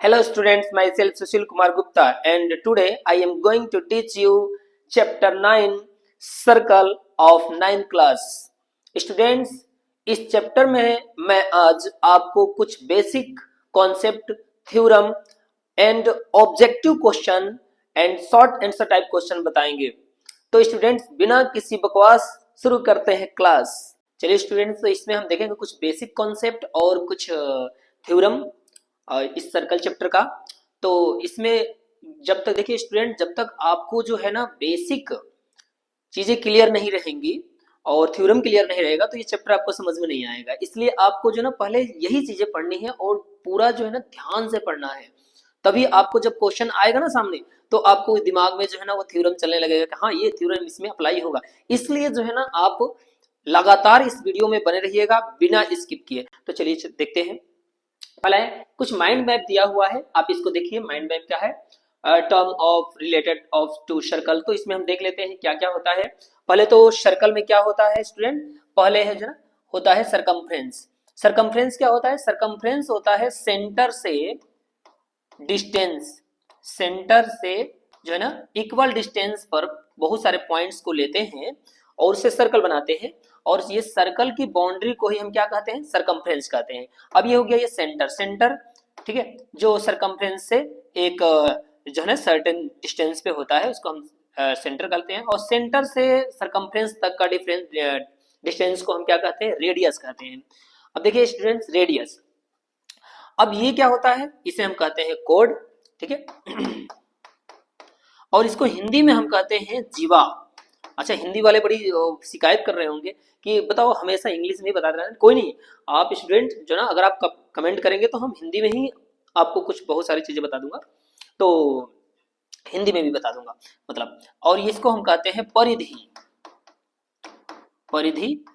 Hello students, myself Sushil Kumar Gupta and today I am going to teach you chapter 9 circle of 9th class. Students, इस chapter में मैं आज आपको कुछ basic concept, theorem and objective question and short answer type question बताएंगे। तो students बिना किसी बकवास शुरू करते हैं क्लास। चलिए स्टूडेंट्स, तो इसमें हम देखेंगे कुछ बेसिक कॉन्सेप्ट और कुछ थ्योरम इस सर्कल चैप्टर का। तो इसमें जब तक देखिए स्टूडेंट, जब तक आपको जो है ना बेसिक चीजें क्लियर नहीं रहेंगी और थ्योरम क्लियर नहीं रहेगा तो ये चैप्टर आपको समझ में नहीं आएगा। इसलिए आपको जो ना पहले यही चीजें पढ़नी है और पूरा जो है ना ध्यान से पढ़ना है, तभी आपको जब क्वेश्चन आएगा ना सामने तो आपको दिमाग में जो है ना वो थ्योरम चलने लगेगा कि हाँ ये थ्योरम इसमें अप्लाई होगा। इसलिए जो है ना आप लगातार इस वीडियो में बने रहिएगा बिना स्किप किए। तो चलिए देखते हैं। पहले कुछ माइंड मैप दिया हुआ है, आप इसको देखिए। माइंड मैप क्या है? Term of related of to circle. तो इसमें हम देख लेते हैं क्या क्या होता है। पहले तो सर्कल में क्या होता है स्टूडेंट, पहले है जो ना होता है सरकमफ्रेंस। सरकमफ्रेंस क्या होता है? सरकमफ्रेंस होता है सेंटर से डिस्टेंस, सेंटर से जो है ना इक्वल डिस्टेंस पर बहुत सारे पॉइंट्स को लेते हैं और उससे सर्कल बनाते हैं, और ये सर्कल की बाउंड्री को ही हम क्या कहते हैं? सरकमफ्रेंस कहते हैं। अब ये हो गया ये सेंटर, सेंटर ठीक है, जो सरकमफ्रेंस से एक जो है ना सर्टेन डिस्टेंस पे होता है उसको हम सेंटर कहते हैं। और सेंटर से सरकमफ्रेंस तक का डिफरेंस डिस्टेंस को हम क्या कहते हैं? रेडियस कहते हैं। अब देखिए स्टूडेंट्स, रेडियस, अब ये क्या होता है? इसे हम कहते हैं कोड, ठीक है। और इसको हिंदी में हम कहते हैं जीवा। अच्छा, हिंदी वाले बड़ी शिकायत कर रहे होंगे कि बताओ हमेशा इंग्लिश में ही बता रहे हैं। कोई नहीं, आप स्टूडेंट जो ना अगर आप कमेंट करेंगे तो हम हिंदी में ही आपको कुछ बहुत सारी चीजें बता दूंगा, तो हिंदी में भी बता दूंगा मतलब। और इसको हम कहते हैं परिधि, परिधि।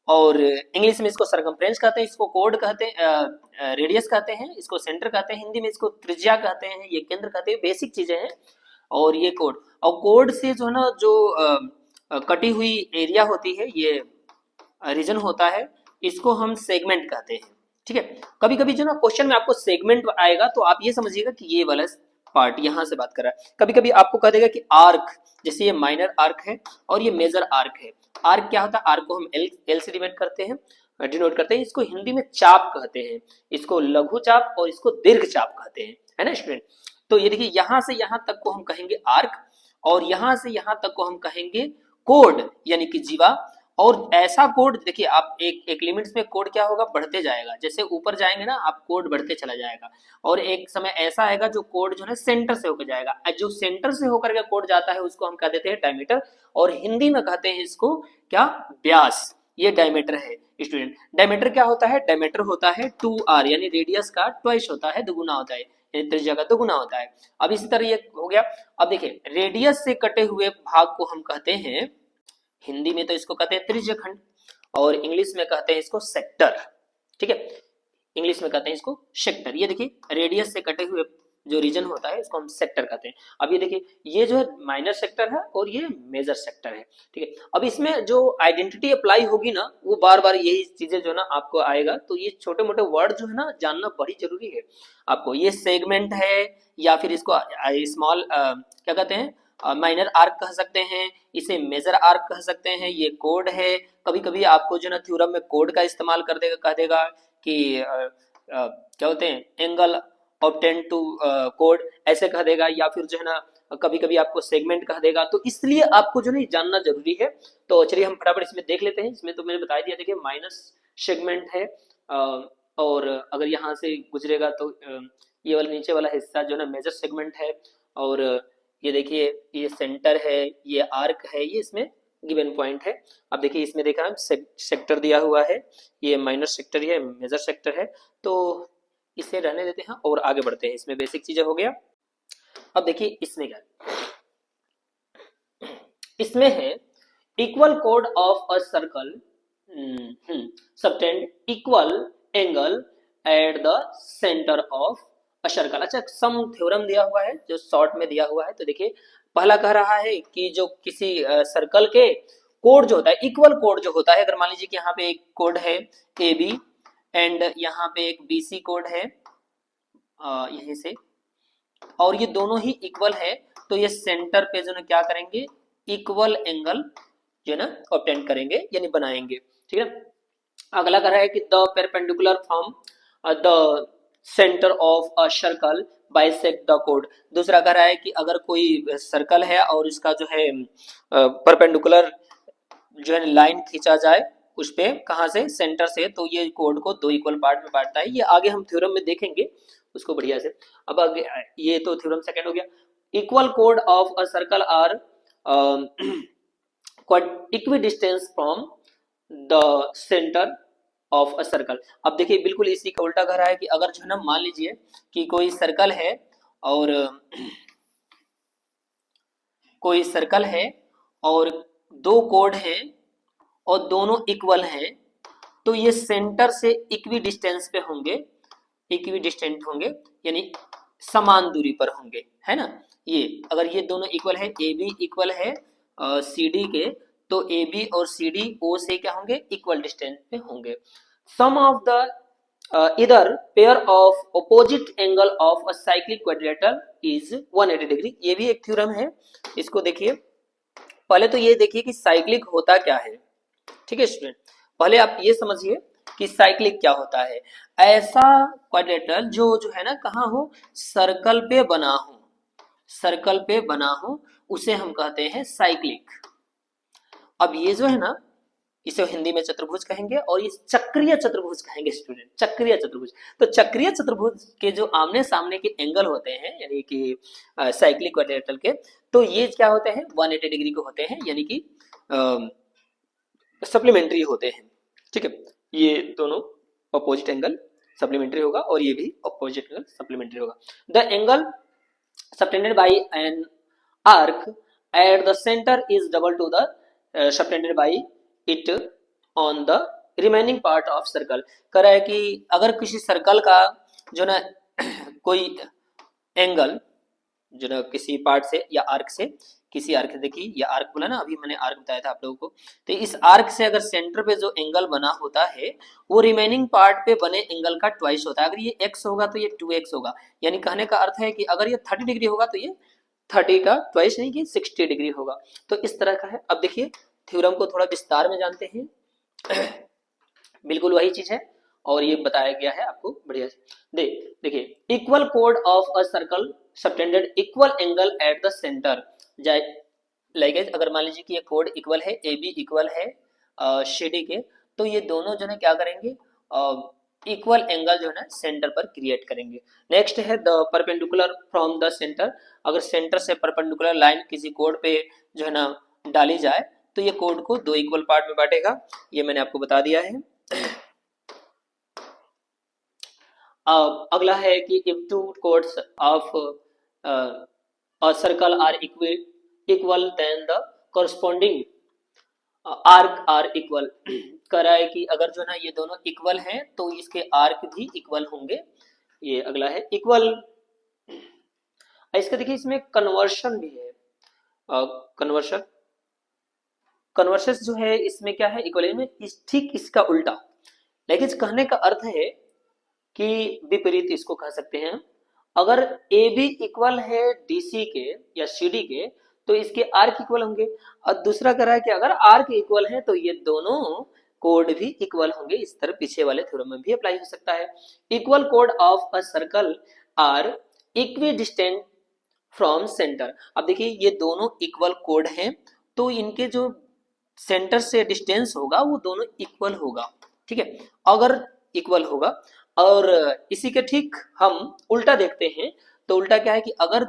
और इंग्लिश में इसको सरकमफ्रेंस कहते हैं, इसको कोड कहते हैं, रेडियस कहते हैं, इसको सेंटर कहते हैं, हिंदी में इसको त्रिज्या कहते हैं, ये केंद्र कहते हैं। बेसिक चीजें हैं। और ये कोड, और कोड से जो है ना जो कटी हुई एरिया होती है, ये रीजन होता है, इसको हम सेगमेंट कहते हैं। ठीक है, कभी कभी जो ना क्वेश्चन में आपको सेगमेंट आएगा तो आप ये समझिएगा कि ये वाला पार्ट यहाँ से बात कर रहा है। कभी कभी आपको कह देगा कि आर्क, जैसे ये माइनर आर्क है और ये मेजर आर्क है। आर्क क्या होता है? आर्क को हम एल से डिनोट करते हैं, डिनोट करते हैं। इसको हिंदी में चाप कहते हैं, इसको लघु चाप और इसको दीर्घ चाप कहते हैं, है ना स्टूडेंट। तो ये देखिए, यहां से यहां तक को हम कहेंगे आर्क, और यहां से यहां तक को हम कहेंगे कोड यानी कि जीवा। और ऐसा कोड देखिए, आप एक लिमिट्स में कोड क्या होगा? बढ़ते जाएगा। जैसे ऊपर जाएंगे ना आप, कोड बढ़ते चला जाएगा। और एक समय ऐसा आएगा जो कोड जो है सेंटर से होकर जाएगा। जो सेंटर से होकर के कोड जाता है उसको हम कह देते हैं डायमीटर, और हिंदी में कहते हैं इसको क्या? व्यास। ये डायमीटर है स्टूडेंट। डायमीटर क्या होता है? डायमीटर होता है 2r, यानी रेडियस का ट्वाइस होता है, दुगुना होता है, त्रिज्या का दुगुना होता है। अब इसी तरह ये हो गया। अब देखिए, रेडियस से कटे हुए भाग को हम कहते हैं, हिंदी में तो इसको कहते हैं त्रिज्यखंड, और इंग्लिश में कहते हैं इसको सेक्टर। ठीक है, इंग्लिश में कहते हैं इसको सेक्टर। ये देखिए, रेडियस से कटे हुए जो रीजन होता है इसको हम सेक्टर कहते हैं। अब ये देखिए, ये जो है माइनर सेक्टर है और ये मेजर सेक्टर है। ठीक है, अब इसमें जो आइडेंटिटी अप्लाई होगी ना, वो बार बार यही चीजें जो ना आपको आएगा। तो ये छोटे मोटे वर्ड जो है ना जानना बड़ी जरूरी है आपको। ये सेगमेंट है, या फिर इसको स्मॉल क्या कहते हैं? माइनर आर्क कह सकते हैं, इसे मेजर आर्क कह सकते हैं। ये कोड है। कभी कभी आपको जो ना थ्योरम में कोड का इस्तेमाल कर देगा, कह देगा कि क्या होते हैं? एंगल ऑब्टेन टू कोड, ऐसे कह देगा। या फिर जो है ना कभी कभी आपको सेगमेंट कह देगा। तो इसलिए आपको जो नहीं जानना जरूरी है। तो चलिए हम फटाफट इसमें देख लेते हैं। इसमें तो मैंने बता दिया, देखिए माइनस सेगमेंट है, और अगर यहाँ से गुजरेगा तो ये वाला नीचे वाला हिस्सा जो है ना मेजर सेगमेंट है। और ये देखिए, ये सेंटर है, ये आर्क है, ये इसमें गिवन पॉइंट है। अब देखिए इसमें देखा हम सेक्टर दिया हुआ है, ये माइनर सेक्टर, ये मेजर सेक्टर है। तो इसे रहने देते हैं और आगे बढ़ते हैं। इसमें बेसिक चीजें हो गया। अब देखिए इसमें क्या, इसमें है इक्वल कोड of a circle subtend equal angle eight the centre of a circle. अच्छा, सम थ्योरम दिया हुआ है जो शॉर्ट में दिया हुआ है। तो देखिए, पहला कह रहा है कि जो किसी सर्कल के कोड जो होता है, इक्वल कोड जो होता है, अगर मान लीजिए कि यहाँ पे एक कोड है ए बी एंड यहाँ पे एक बी सी कोड है, यहीं से, और ये दोनों ही इक्वल है, तो ये सेंटर पे जो ना क्या करेंगे, इक्वल एंगल जो है ना ऑब्टेन करेंगे यानी बनाएंगे। ठीक है, अगला कह रहा है कि the perpendicular from the centre of a circle bisect the code. दूसरा कह रहा है कि अगर कोई सर्कल है और इसका जो है परपेंडिकुलर जो है लाइन खींचा जाए उस पे, कहाँ से, सेंटर से, तो ये कोड को दो इक्वल पार्ट में बांटता है। ये आगे हम थ्योरम में देखेंगे उसको बढ़िया से। अब आगे ये तो थ्योरम सेकंड हो गया। इक्वल कोड of a circle are equidistance from the centre of a circle. अब देखिए बिल्कुल इसी का उल्टा कह रहा है कि अगर जो है ना मान लीजिए कि कोई सर्कल है और कोई सर्कल है और दो कोड हैं और दोनों इक्वल हैं, तो ये सेंटर से इक्वी डिस्टेंस पे होंगे, इक्वी डिस्टेंट होंगे यानी समान दूरी पर होंगे, है ना। ये अगर ये दोनों इक्वल है, ए बी इक्वल है सी डी के, तो ए बी और सी डी ओ से क्या होंगे, इक्वल डिस्टेंस पे होंगे। सम ऑफ द इधर pair of opposite angle of a cyclic quadrilateral is 180 degree. ये भी एक थ्योरम है, इसको देखिए। पहले तो ये देखिए कि साइक्लिक होता क्या है। ठीक है स्टूडेंट, पहले आप ये समझिए कि साइक्लिक क्या होता है। ऐसा क्वाड्रिलेटरल जो है ना कहाँ हो, सर्कल पे बना हो, सर्कल पे बना हो, उसे हम कहते हैं साइक्लिक। अब ये जो है ना, इसे हिंदी में चतुर्भुज कहेंगे और ये चक्रीय चतुर्भुज कहेंगे स्टूडेंट, चक्रीय चतुर्भुज। तो चक्रीय चतुर्भुज के जो आमने सामने के एंगल होते हैं यानी कि साइक्लिक क्वाड्रिलेटरल के, तो ये क्या होते हैं, 180 डिग्री के होते हैं, यानी कि सप्लीमेंट्री होते हैं। ठीक है, ये दोनों अपोजिट एंगल सप्लीमेंट्री होगा और ये भी अपोजिट एंगल सप्लीमेंट्री होगा। The angle subtended by an arc at the centre is double two the subtended bye it on the remaining part of circle. कह रहा है कि अगर किसी सर्कल का जो ना कोई एंगल जो ना किसी पार्ट से या आर्क से, किसी आर्क से, देखिए ये आर्क बोला ना, अभी मैंने आर्क बताया था आप लोगों को, तो इस आर्क से अगर सेंटर पे जो एंगल बना होता है वो रिमेनिंग पार्ट पे बने एंगल का ट्वाइस होता है। अगर ये x होगा तो ये 2x होगा, यानी कहने का अर्थ है कि अगर ये 30 डिग्री होगा तो ये 30 का ट्वाइस नहीं कि 60 डिग्री होगा। तो इस तरह का है। अब देखिए थ्योरम को थोड़ा विस्तार में जानते हैं। बिल्कुल वही चीज है और ये बताया गया है आपको बढ़िया से। देखिए इक्वल कोड of a circle subtended equal angle eight the centre. Like अगर मान लीजिए कि ये कोड इक्वल है, ए बी इक्वल है सी डी के, तो ये दोनों जो है क्या करेंगे, इक्वल एंगल जो है ना सेंटर पर क्रिएट करेंगे। नेक्स्ट है the perpendicular from the centre. अगर सेंटर से परपेंडिकुलर लाइन किसी कोड पे जो है ना डाली जाए तो ये कोड को दो इक्वल पार्ट में बांटेगा, ये मैंने आपको बता दिया है। अगला है कि if two codes of a circle are equal then the corresponding arc are equal। कह रहा है कि अगर जो ना ये दोनों इक्वल हैं तो इसके आर्क भी इक्वल होंगे। ये अगला है इक्वल। इसका देखिए इसमें कन्वर्शन भी है, कन्वर्शन, कन्वर्सेस जो है इसमें क्या है, इक्वल में ठीक इसका उल्टा। लेकिन कहने का अर्थ है कि विपरीत इसको कह सकते हैं। अगर ए बी इक्वल है डीसी के या सीडी के तो इसके आर्क इक्वल होंगे, और दूसरा कह रहा है कि अगर आर्क इक्वल है तो ये दोनों कोड भी इक्वल होंगे। इस तरह पीछे वाले थ्योरम में भी अप्लाई हो सकता है। इक्वल कोड of a circle are equidistant from centre. अब देखिए ये दोनों इक्वल कोड हैं तो इनके जो सेंटर से डिस्टेंस होगा वो दोनों इक्वल होगा। ठीक है, अगर इक्वल होगा। और इसी के ठीक हम उल्टा देखते हैं, तो उल्टा क्या है कि अगर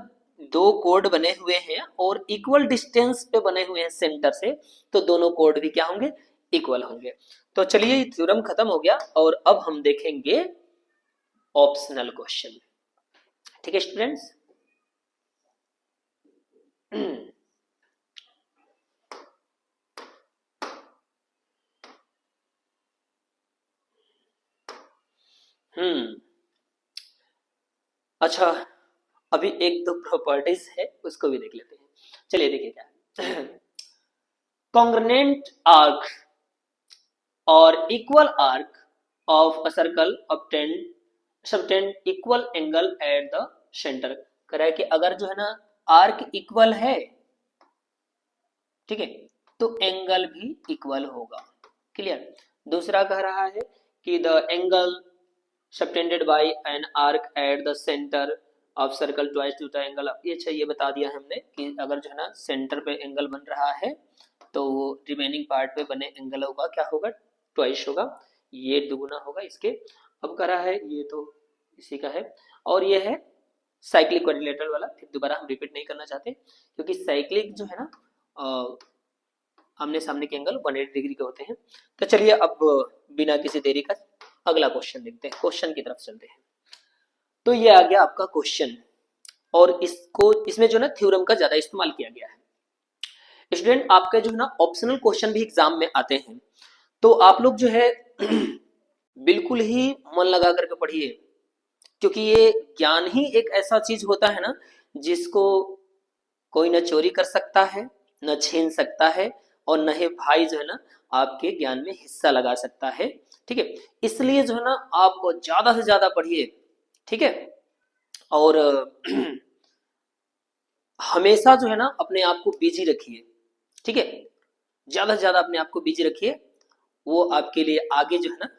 दो कोड बने हुए हैं और इक्वल डिस्टेंस पे बने हुए हैं सेंटर से, तो दोनों कोड भी क्या होंगे, इक्वल होंगे। तो चलिए थ्योरम खत्म हो गया और अब हम देखेंगे ऑप्शनल क्वेश्चन। ठीक है स्टूडेंट्स। अच्छा, अभी एक दो प्रॉपर्टीज है उसको भी देख लेते हैं। चलिए देखिए क्या कॉन्ग्रेनेंट आर्क और equal arc of a circle obtain subtend equal angle eight the centre. कह रहा है कि अगर जो है ना आर्क इक्वल है, ठीक है, तो एंगल भी इक्वल होगा। क्लियर। दूसरा कह रहा है कि the angle subtended by an arc at the centre of circle twice to the angle. ये अच्छा, ये बता दिया हमने कि अगर जो है ना सेंटर पे एंगल बन रहा है तो वो रिमेनिंग पार्ट पे बने एंगल होगा क्या होगा, ट्वाइस होगा, ये दुगुना होगा इसके। अब कह रहा है ये तो इसी का है, और ये है साइक्लिक क्वाड्रिलेटरल वाला, फिर दोबारा हम रिपीट नहीं करना चाहते क्योंकि साइक्लिक जो है ना आमने सामने के एंगल 180 डिग्री के होते हैं। तो चलिए अब बिना किसी देरी का अगला क्वेश्चन देखते हैं, क्वेश्चन की तरफ चलते हैं। तो ये आ गया आपका क्वेश्चन, और इसको इसमें जो है ना थ्योरम का ज्यादा इस्तेमाल किया गया है। स्टूडेंट आपके जो है ना ऑप्शनल क्वेश्चन भी एग्जाम में आते हैं, तो आप लोग जो है बिल्कुल ही मन लगा करके पढ़िए, क्योंकि ये ज्ञान ही एक ऐसा चीज होता है ना जिसको कोई न चोरी कर सकता है, न छीन सकता है, और न ही भाई जो है ना आपके ज्ञान में हिस्सा लगा सकता है। ठीक है, इसलिए जो है ना आप ज्यादा से ज्यादा पढ़िए, ठीक है, और हमेशा जो है ना अपने आप को बिजी रखिए, ठीक है, ज्यादा से ज्यादा अपने आप को बिजी रखिए। वो आपके लिए आगे जो है ना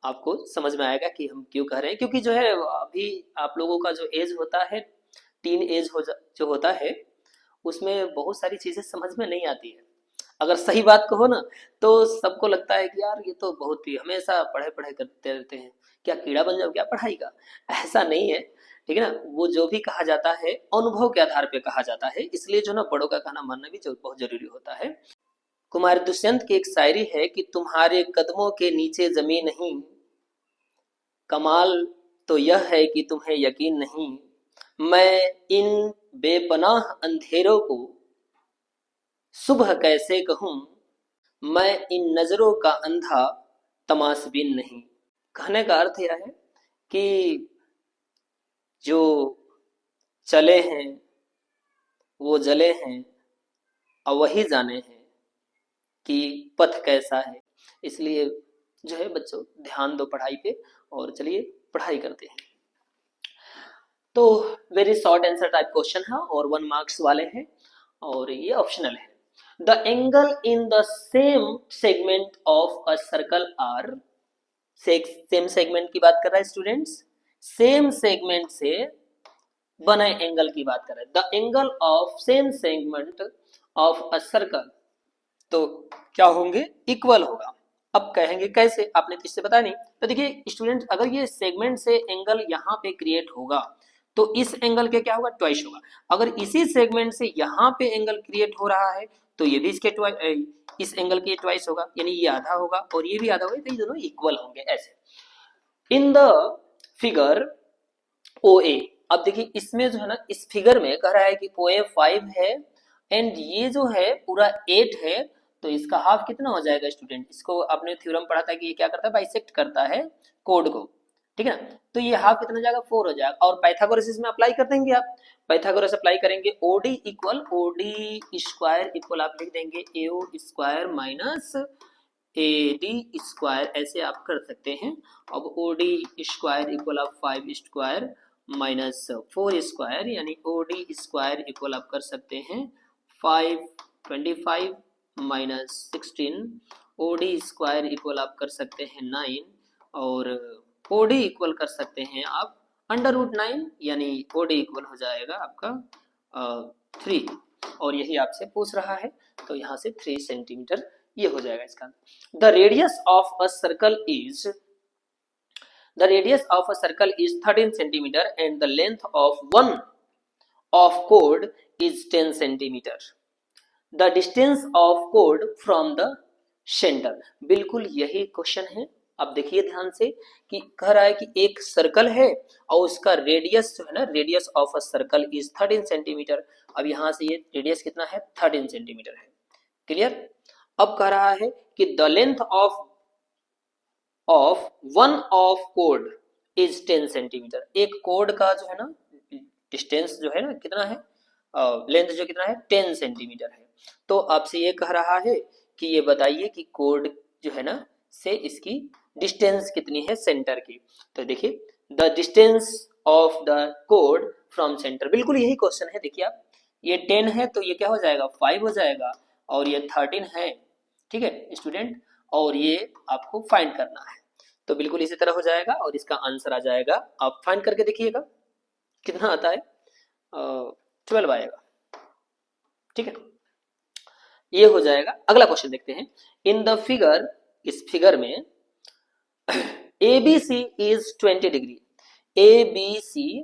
आपको समझ में आएगा कि हम क्यों कह रहे हैं, क्योंकि जो है अभी आप लोगों का जो एज होता है, टीन एज जो होता है, उसमें बहुत सारी चीजें समझ में नहीं आती है। अगर सही बात कहो ना तो सबको लगता है कि यार ये तो बहुत ही हमेशा पढ़ाई पढ़ाई करते रहते हैं, क्या कीड़ा बन जाओ क्या पढ़ाई का। ऐसा नहीं है, ठीक है ना। वो जो भी कहा जाता है अनुभव के आधार पे कहा जाता है, इसलिए जो ना बड़ों का कहना मानना भी बहुत जरूरी होता है। कुमार दुष्यंत की एक शायरी है कि तुम्हारे कदमों के नीचे जमीन नहीं, कमाल तो यह है कि तुम्हें यकीन नहीं। मैं इन बेपनाह अंधेरों को सुबह कैसे कहूं, मैं इन नजरों का अंधा तमाशबीन नहीं। कहने का अर्थ यह है कि जो चले हैं वो जले हैं, और वही जाने हैं कि पथ कैसा है। इसलिए जो है बच्चों ध्यान दो पढ़ाई पे, और चलिए पढ़ाई करते हैं। तो very short answer type question है और 1 मार्क्स वाले हैं, और ये ऑप्शनल है। The angle in the same segment of a circle are, same segment की बात कर रहा है स्टूडेंट्स, सेम सेगमेंट से बने एंगल की बात कर रहा है। The angle of same segment of a circle, तो क्या होंगे, इक्वल होगा। अब कहेंगे कैसे, आपने तो इससे बताया नहीं। तो देखिए स्टूडेंट, अगर ये सेगमेंट से एंगल यहाँ पे क्रिएट होगा तो इस एंगल के क्या होगा, ट्वाइस होगा। अगर इसी सेगमेंट से यहाँ पे एंगल क्रिएट हो रहा है तो ये भी इसके इस एंगल के ट्वाइस होगा, यानी ये आधा होगा और ये भी आधा होगा, तो ये दोनों इक्वल होंगे ऐसे। इन द फिगर ओ ए, अब देखिए इसमें जो है ना इस फिगर में कह रहा है कि ओ ए 5 है एंड ये जो है पूरा 8 है, तो इसका हाफ कितना हो जाएगा स्टूडेंट। इसको आपने थ्योरम पढ़ा था कि ये क्या करता है, बाइसेक्ट करता है कोड को, ठीक है ना। तो ये हाफ कितना हो जाएगा, 4 हो जाएगा। और पाइथागोरस इसमें अप्लाई कर देंगे आप, पाइथागोरस अप्लाई करेंगे, OD equal OD square equal आप लिख देंगे AO square minus AD square, ऐसे आप कर सकते हैं। अब ओडी स्क्वायर इक्वल आप 5 स्क्वायर माइनस 4 स्क्वायर, यानी ओडी स्क्वायर इक्वल आप कर सकते हैं 525 माइनस 16, ओडी स्क्वायर इक्वल आप कर सकते हैं 9, और ओडी इक्वल कर सकते हैं आप √9, यानी ओडी इक्वल हो जाएगा आपका 3, और यही आपसे पूछ रहा है, तो यहाँ से 3 सेंटीमीटर ये हो जाएगा इसका। The radius of a circle is, the radius of a circle is 13 centimeter and the length of one of chord is 10 centimeter. The distance of chord from the center, बिल्कुल यही क्वेश्चन है। अब देखिए ध्यान से कि कह रहा है कि एक सर्कल है और उसका रेडियस जो है ना, radius of a circle is 13 centimetre. अब यहां से ये रेडियस कितना है, 13 सेंटीमीटर है। क्लियर। अब कह रहा है कि the length of one of code is 10 centimetre, एक कोड का जो है ना डिस्टेंस जो है ना कितना है, लेंथ जो कितना है 10 सेंटीमीटर है। तो आपसे ये कह रहा है कि ये बताइए कि कोड जो है ना से इसकी डिस्टेंस कितनी है सेंटर की। तो देखिए the distance of the code from centre. बिल्कुल यही क्वेश्चन है, देखिए आप, ये 10 है तो ये क्या हो जाएगा 5 हो जाएगा, और ये 13 है, ठीक है स्टूडेंट, और ये आपको फाइंड करना है। तो बिल्कुल इसी तरह हो जाएगा और इसका आंसर आ जाएगा, आप फाइंड करके देखिएगा कितना आता है, 12 आएगा, ठीक है, ये हो जाएगा। अगला क्वेश्चन देखते हैं। इन द फिगर, इस फिगर में ABC इज 20 डिग्री, ABC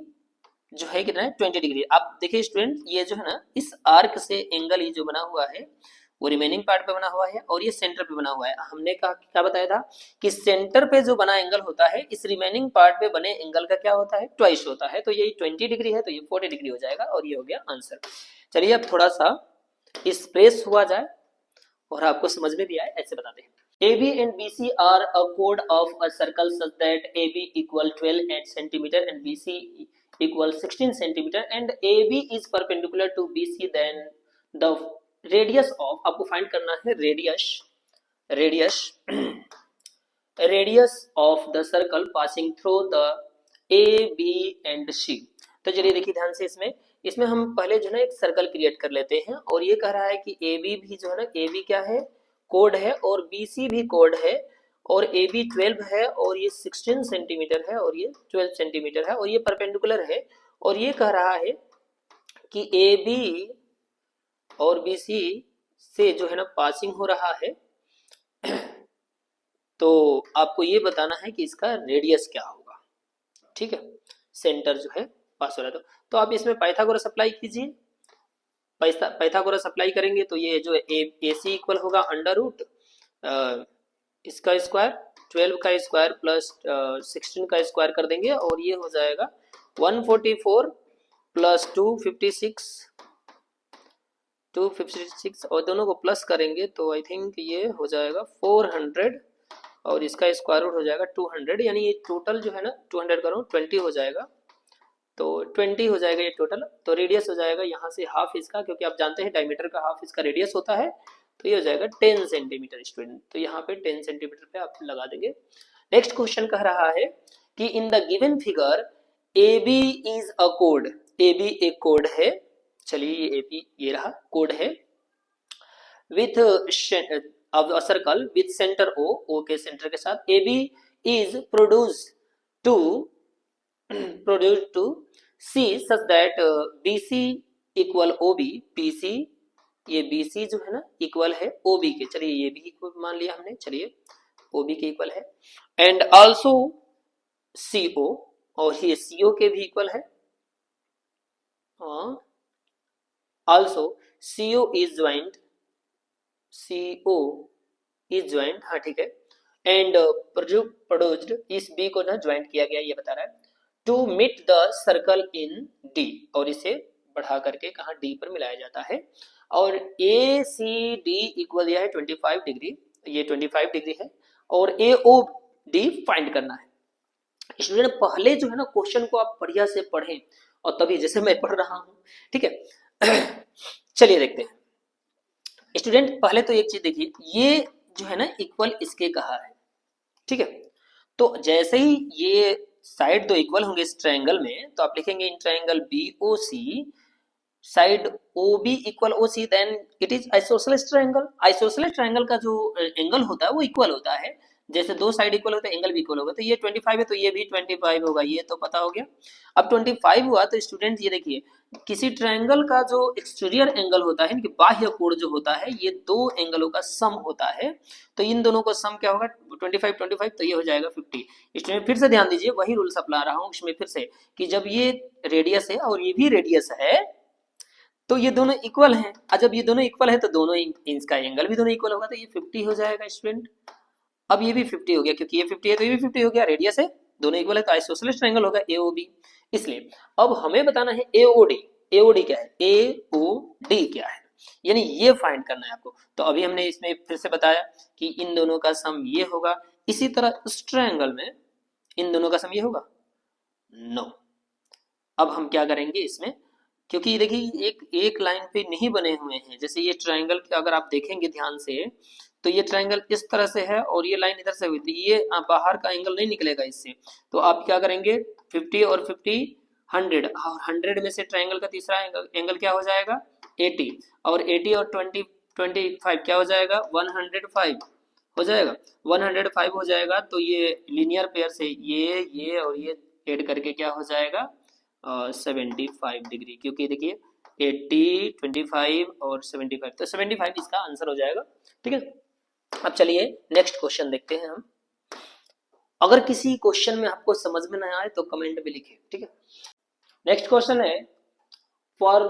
जो है कितना है 20 डिग्री। आप देखिए स्टूडेंट, ये जो है ना इस आर्क से एंगल ये जो बना हुआ है वो रिमेनिंग पार्ट पे बना हुआ है और ये सेंटर पे बना हुआ है। हमने कहा क्या बताया था कि सेंटर पे जो बना एंगल होता है इस रिमेनिंग पार्ट पे बने एंगल का क्या होता है ट्वाइस होता है। तो ये 20 डिग्री है तो ये 40 डिग्री हो जाएगा और ये हो गया आंसर। चलिए अब थोड़ा सा एक्सप्रेस हुआ जाए और आपको समझ में भी आए, ऐसे बताते हैं। AB and BC are a chord of a circle such that AB equal 12 centimeter and BC equal 16 centimeter and AB is perpendicular to BC, then the radius of, आपको फाइंड करना है radius of the circle passing through the A, B and C। तो चलिए देखिए ध्यान से, इसमें हम पहले जो है ना एक सर्कल क्रिएट कर लेते हैं और ये कह रहा है कि AB भी जो है ना, AB क्या है कोड है और BC भी कोड है और AB 12 है और ये 16 सेंटीमीटर है और ये 12 सेंटीमीटर है और ये परपेंडिकुलर है और ये कह रहा है कि AB और BC से जो है ना पासिंग हो रहा है। तो आपको ये बताना है कि इसका रेडियस क्या होगा, ठीक है, सेंटर जो है पास हो रहा है। तो आप इसमें पाइथागोरस अप्लाई कीजिए, पाइथागोरस अप्लाई करेंगे तो ये जो AC इक्वल होगा अंडर रूट इसका स्क्वायर 12 का स्क्वायर प्लस 16 का स्क्वायर कर देंगे और ये हो जाएगा 144 प्लस 256 और दोनों को प्लस करेंगे तो आई थिंक ये हो जाएगा 400 और इसका स्क्वायर रूट हो जाएगा 200, यानी ये टोटल जो है ना 200 करो 20 हो जाएगा, तो 20 हो जाएगा ये टोटल। तो रेडियस हो जाएगा यहाँ से हाफ इसका, क्योंकि आप जानते हैं डायमीटर का हाफ इसका रेडियस होता है, तो ये हो जाएगा 10 सेंटीमीटर स्टूडेंट। तो यहाँ पे 10 सेंटीमीटर पे आप लगा देंगे। नेक्स्ट क्वेश्चन कह रहा है कि in the given figure AB is a कोड, AB एक कोड है, चलिए ये AB ये रहा कोड है, with circle with centre O के सेंटर के साथ AB is produce to C such that BC equal OB, BC ये BC जो है ना इक्वल है OB के, चलिए ये भी इक्वल मान लिया हमने, चलिए OB के इक्वल है, एंड आल्सो CO और ये CO के भी इक्वल है, आल्सो CO इज ज्वाइंट, हाँ ठीक है, एंड प्रोड्यूस्ड इस B को ना ज्वाइंट किया गया, ये बता रहा है to meet the circle in D, और इसे बढ़ा करके कहा D पर मिलाया जाता है, और ACD इक्वल दिया है 25 डिग्री, ये 25 डिग्री है, और AOD फाइंड करना है। स्टूडेंट पहले जो है ना क्वेश्चन को आप बढ़िया से पढ़ें और तभी, जैसे मैं पढ़ रहा हूं, ठीक है। चलिए देखते हैं स्टूडेंट, पहले तो एक चीज देखिए, ये जो है ना इक्वल इसके कहा है, ठीक है, तो जैसे ही ये साइड दो इक्वल होंगे इस ट्रायंगल में तो आप लिखेंगे in triangle BOC side OB equal OC, then it is isosceles triangle. Isosceles triangle का जो एंगल होता है वो इक्वल होता है, जैसे दो साइड इक्वल होता है एंगल भी इक्वल होगा, तो ये 25 है तो ये भी 25 होगा, ये तो पता हो गया। अब 25 हुआ तो स्टूडेंट ये देखिए, किसी ट्रायंगल का जो एक्सटीरियर एंगल होता है, इनकी बाह्य कोण जो होता है, ये दो एंगलों का सम होता है, तो इन दोनों का सम क्या होगा 25 तो ये हो जाएगा 50। इसमें फिर से ध्यान दीजिए, वही रूल्स अप्लाई रहा हूँ इसमें फिर से, कि जब ये रेडियस है और ये भी रेडियस है तो ये दोनों इक्वल हैं, और जब ये दोनों इक्वल है तो दोनों इनका एंगल भी दोनों इक्वल होगा, तो ये 50 हो जाएगा स्टूडेंट। अब ये भी 50 हो गया, क्योंकि ये 50 है तो ये भी 50 हो गया, रेडियस है दोनों इक्वल है तो आइसोसेलेस ट्रायंगल होगा AOB। इसलिए अब हमें बताना है AOD क्या है, AOD क्या है, यानी ये फाइंड करना है आपको। तो अभी हमने इसमें फिर से बताया कि इन दोनों का सम ये होगा, इसी तरह इस ट्रायंगल में इन दोनों का सम ये होगा, नो। अब हम क्या करेंगे इसमें, क्योंकि देखिए एक लाइन पे नहीं बने हुए हैं, जैसे ये ट्रायंगल अगर आप देखेंगे ध्यान से तो ये ट्रायंगल इस तरह से है और ये लाइन इधर से हुई थी, ये बाहर का एंगल नहीं निकलेगा इससे, तो आप क्या करेंगे 50 और 50 100, और 100 में से ट्राइंगल का तीसरा एंगल क्या हो जाएगा 80, और 80 और 25 क्या हो जाएगा 105 हो जाएगा, 105 हो जाएगा। तो ये लीनियर पेयर से ये और ये ऐड करके क्या हो जाएगा 75 डिग्री, क्योंकि देखिए 80 25 और 75, तो 75 इसका आंसर हो जाएगा। ठीक है, अब चलिए नेक्स्ट क्वेश्चन देखते हैं हम। अगर किसी क्वेश्चन में आपको समझ में ना आए तो कमेंट में लिखिए। ठीक है, नेक्स्ट क्वेश्चन है for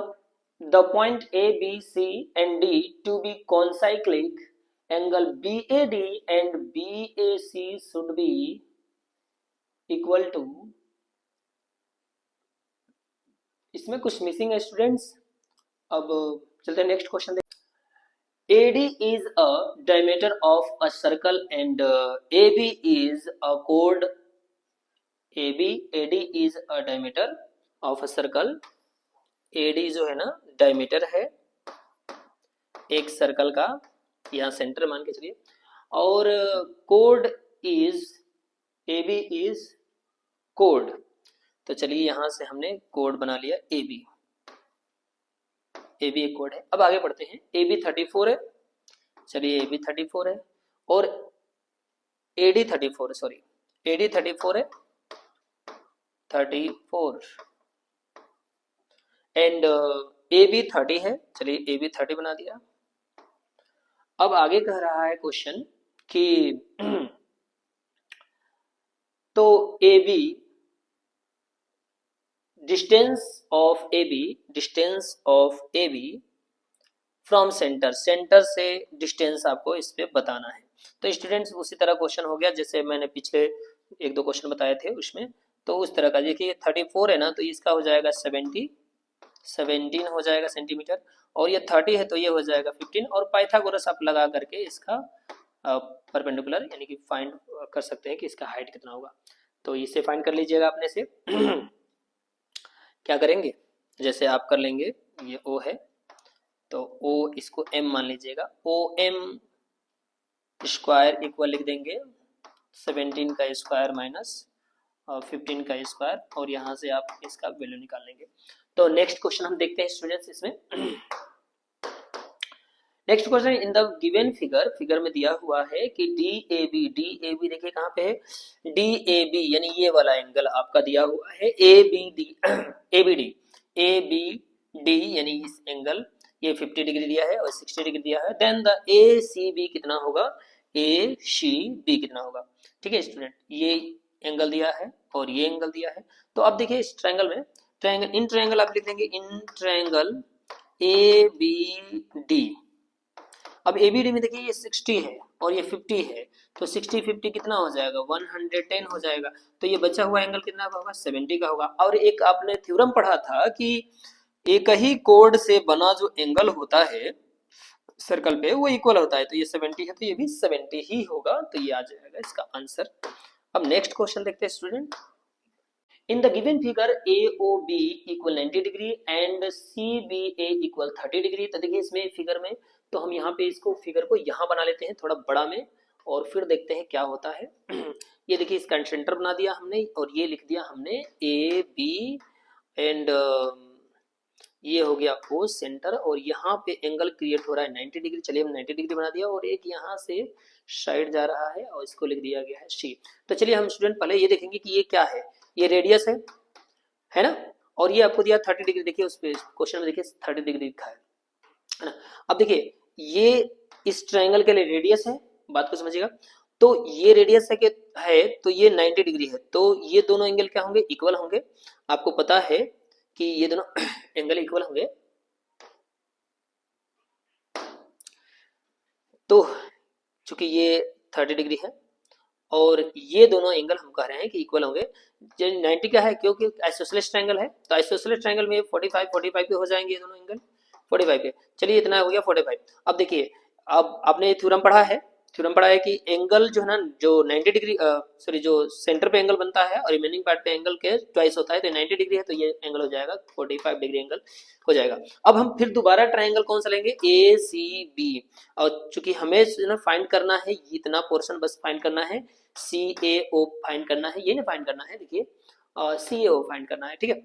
the point A B C and D to be concyclic angle BAD and BAC should be equal to, इसमें कुछ मिसिंग है स्टूडेंट्स। अब चलते हैं next question. AD is a diameter of a circle and AB is a chord. AD is a diameter of a circle. AD जो है ना diameter है एक सर्कल का, यहाँ सेंटर मान के चलिए, और code is AB is code. तो चलिए यहाँ से हमने कोड बना लिया AB एक कोड है। अब आगे बढ़ते हैं, AB 34 है, चलिए AB 34 है, और AD 34 सॉरी AD 34 है 34, एंड AB 30 है, चलिए AB 30 बना दिया। अब आगे कह रहा है क्वेश्चन कि तो AB distance of AB from centre, centre से डिस्टेंस आपको इस पे बताना है। तो स्टूडेंट्स उसी तरह क्वेश्चन हो गया जैसे मैंने पिछले एक दो क्वेश्चन बताए थे उसमें, तो उस तरह का देखिए 34 है ना, तो इसका हो जाएगा 17 हो जाएगा सेंटीमीटर, और ये 30 है तो ये हो जाएगा 15, और पाइथागोरस आप लगा करके इसका परपेंडिकुलर यानी कि फाइंड कर सकते हैं कि इसका हाइट कितना होगा। तो इसे फाइंड कर लीजिएगा अपने से। क्या करेंगे, जैसे आप कर लेंगे, ये O है तो O इसको M मान लीजिएगा, OM स्क्वायर इक्वल लिख देंगे 17 का स्क्वायर माइनस 15 का स्क्वायर, और यहाँ से आप इसका वैल्यू निकाल लेंगे। तो नेक्स्ट क्वेश्चन हम देखते हैं स्टूडेंट्स इसमें। Next question in the given figure में दिया हुआ है कि DAB देखिए कहाँ पे है, DAB यानी ये वाला एंगल आपका दिया हुआ है ABD यानी इस एंगल ये 50 डिग्री दिया है और 60 डिग्री दिया है। देन द ACB कितना होगा, ACB कितना होगा। ठीक है स्टूडेंट, ये एंगल दिया है और ये एंगल दिया है। तो अब देखिए इस ट्रायंगल में इन ट्रायंगल आप लिख देंगे इन ट्रायंगल ABD। अब ABD में देखिए ये 60 है और ये 50 है, तो 60 50 कितना हो जाएगा 110 हो जाएगा। तो ये बचा हुआ एंगल कितना का होगा 70 का होगा। और एक आपने थ्योरम पढ़ा था कि एक ही कोड से बना जो एंगल होता है सर्कल पे वो इक्वल होता है, तो ये 70 है तो ये भी 70 ही होगा, तो ये आ जाएगा इसका आंसर। अब नेक्स्ट क्वेश्चन देखते हैं student. In the given figure AOB equal 90 degree and CBA equal 30 degree. तो देखिए इसमें फिगर में तो हम यहाँ पे इसको फिगर को यहाँ बना लेते हैं थोड़ा बड़ा में, और फिर देखते हैं क्या होता है। ये देखिए इसका सेंटर बना दिया हमने और ये लिख दिया हमने AB एंड ये हो गया O सेंटर, और यहाँ पे एंगल क्रिएट हो रहा है 90 डिग्री। चलिए हम 90 डिग्री बना दिया, और एक यहाँ से साइड जा रहा है और इसको लिख दिया गया है C। तो चलिए हम स्टूडेंट पहले ये देखेंगे कि ये क्या है, ये रेडियस है ना, और ये आपको दिया 30 डिग्री। देखिए उस पे क्वेश्चन में देखिए 30 डिग्री लिखा है ना। अब देखिए ये इस ट्रायंगल के लिए रेडियस है, बात को समझिएगा। तो ये रेडियस है तो ये 90 डिग्री है, तो ये दोनों एंगल क्या होंगे इक्वल होंगे। आपको पता है कि ये दोनों एंगल इक्वल होंगे, तो चूंकि ये 30 डिग्री है और ये दोनों एंगल हम कह रहे हैं कि इक्वल होंगे। 90 का है क्योंकि आइसोसेलेस ट्रायंगल है, तो आइसोसेलेस ट्रायंगल में 45 पे हो जाएंगे ये दोनों एंगल 45 पे। चलिए इतना हो गया 45। अब देखिए अब आपने थ्योरम पढ़ा है कि एंगल जो है ना जो 90 डिग्री सॉरी जो सेंटर पे एंगल बनता है और रिमेनिंग पार्ट पे एंगल के ट्वाइस होता है, तो 90 डिग्री है तो ये एंगल हो जाएगा 45 डिग्री एंगल हो जाएगा। अब हम फिर दोबारा ट्रायंगल कौन सा लेंगे ACB, और चूंकि हमें ना फाइंड करना है इतना पोर्शन बस फाइंड करना है, CAO फाइंड करना है, ये ना फाइंड करना है। देखिए सी ए ओ फाइंड करना है, ठीक है।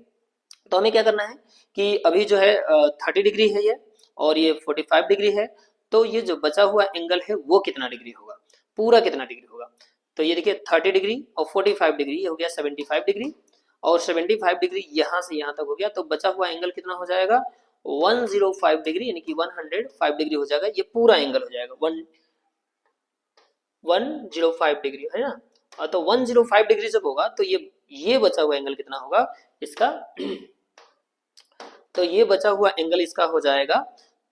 तो हमें क्या करना है कि अभी जो है 30 डिग्री है ये, और ये 45 डिग्री है, तो ये जो बचा हुआ एंगल है वो कितना डिग्री होगा, पूरा कितना डिग्री होगा। तो ये देखिए 30 डिग्री और 45 डिग्री, ये हो गया 75 डिग्री, और 75 डिग्री यहाँ से यहाँ तक हो गया, तो बचा हुआ एंगल कितना हो जाएगा 105 डिग्री, यानी कि 105 डिग्री हो जाएगा, ये पूरा एंगल हो जाएगा 105 डिग्री, है ना। तो 105 डिग्री जब होगा तो ये बचा हुआ एंगल कितना होगा इसका तो ये बचा हुआ एंगल इसका हो जाएगा,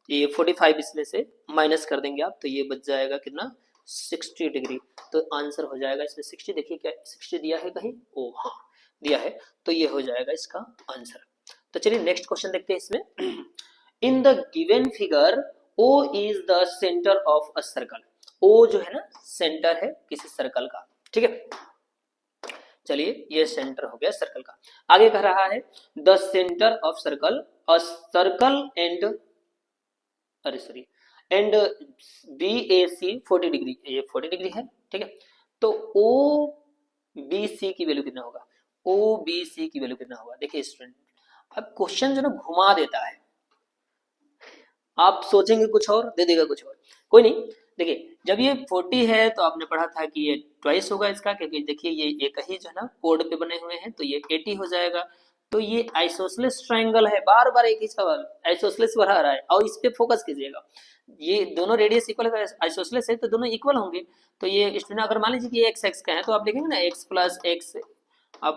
ये 45 इसमें से माइनस कर देंगे आप, तो ये बच जाएगा कितना 60 डिग्री। तो आंसर हो जाएगा इसमें 60, देखिए क्या 60 दिया है कहीं, ओ हाँ दिया है, तो ये हो जाएगा इसका आंसर। तो चलिए नेक्स्ट क्वेश्चन देखते हैं इसमें। इन the given figure O is the centre of a circle, O जो है ना सेंटर है किसी सर्कल का, ठीक है। चलिए ये सेंटर हो गया सर्कल का। आगे कह रहा है the centre of circle a circle and and B A C 40 degree, ये 40 डिग्री है, ठीक है। तो ओ बी सी की वैल्यू कितना होगा, ओ बी सी की वैल्यू कितना होगा। देखिए स्टूडेंट, अब क्वेश्चन जो ना घुमा देता है, आप सोचेंगे कुछ और दे देगा कुछ और, कोई नहीं। देखिए जब ये 40 है तो आपने पढ़ा था कि ये ट्वाइस होगा इसका, क्योंकि देखिए ये एक ही जो है ना कोड पे बने हुए हैं, तो ये 80 हो जाएगा। तो ये आइसोसेलेस ट्रायंगल है, बार बार एक ही सवाल आइसोसेलेस बढ़ा रहा है, और इस पे फोकस कीजिएगा। ये दोनों रेडियस इक्वल है, आइसोसेलेस है तो दोनों इक्वल होंगे। तो ये स्टूडेंट अगर मान लीजिए कि एक्स एक्स का है तो आप लिखेंगे ना x plus x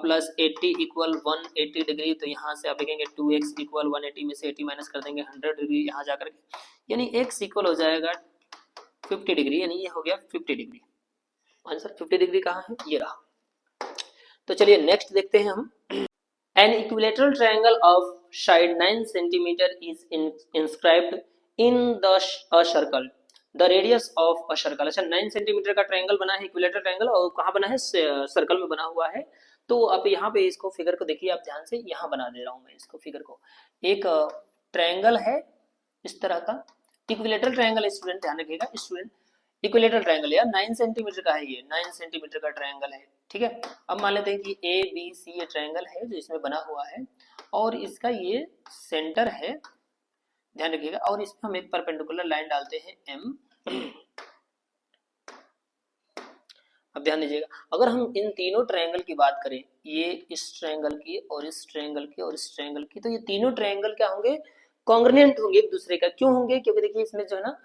plus 80 equal 180 degree, तो यहाँ से आप लिखेंगे 2x इक्वल 180 में से 80 माइनस कर देंगे 100 डिग्री यहाँ जाकर के, यानी x इक्वल हो जाएगा 50 डिग्री, यानी ये हो गया 50 डिग्री। आंसर 50 डिग्री कहाँ है, ये रहा। तो चलिए नेक्स्ट देखते हैं हम। An equilateral triangle of side 9 centimetre is inscribed in the circle, the radius of a circle. अच्छा 9 सेंटीमीटर का ट्रायंगल बना है, इक्विलेटरल ट्रायंगल, और कहाँ बना है सर्कल में बना हुआ है। तो आप यहाँ पे इसको फिगर को देखिए, आप ध्यान से यहाँ बना दे रहा हूँ मैं इसको फिगर को। एक ट्रायंगल है इस तरह का, इक्विलेटरल ट्रायंगल, स्टूडेंट ध्यान रखिएगा स्टूडेंट, इक्विलेटरल ट्रायंगल यार 9 सेंटीमीटर का है, ये 9 सेंटीमीटर का ट्रायंगल है, ठीक है। अब मान लेते हैं कि ए बी सी ये ट्रायंगल है जो इसमें बना हुआ है, और इसका ये सेंटर है, ध्यान रखिएगा, और इसमें हम एक परपेंडिकुलर लाइन डालते हैं एम। अब ध्यान दीजिएगा, अगर हम इन तीनों ट्रायंगल की बात करें, ये इस ट्रायंगल की और इस ट्रायंगल की और इस ट्रायंगल की, तो ये तीनों ट्रायंगल क्या होंगे, कॉन्ग्रुएंट होंगे एक दूसरे का। क्यों होंगे, क्योंकि देखिए इसमें जो है ना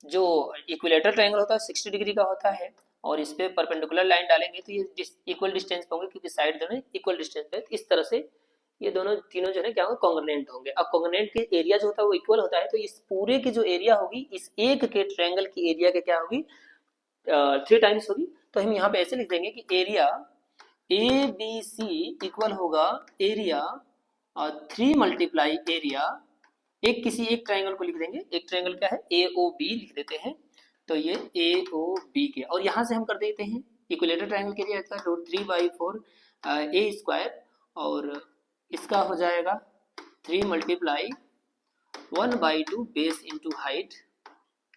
जो इक्विलेटरल ट्रायंगल होता है 60 डिग्री का होता है, और इस पे परपेंडिकुलर लाइन डालेंगे तो ये इक्वल डिस्टेंस पे होंगे, क्योंकि साइड दोनों इक्वल डिस्टेंस पे, इस तरह से ये दोनों तीनों जो है क्या होंगे, कॉन्ग्रुएंट होंगे। अब कॉन्ग्रुएंट के एरिया जो होता है वो इक्वल होता है, तो इस पूरे की जो एरिया होगी इस एक के ट्रायंगल की एरिया के क्या होगी 3 टाइम्स होगी। तो हम यहाँ पे ऐसे लिख देंगे कि area A B C equal होगा एरिया 3 मल्टीप्लाई एरिया, एक किसी एक ट्रायंगल को लिख देंगे, एक ट्रायंगल क्या है ए ओ बी लिख देते हैं, तो ये ए ओ बी के, और यहाँ से हम कर देते हैं इक्विलेटरल ट्रायंगल के लिए आता है √3/4 ए स्क्वायर, और इसका हो जाएगा 3 मल्टीप्लाई 1/2 बेस इंटू हाइट,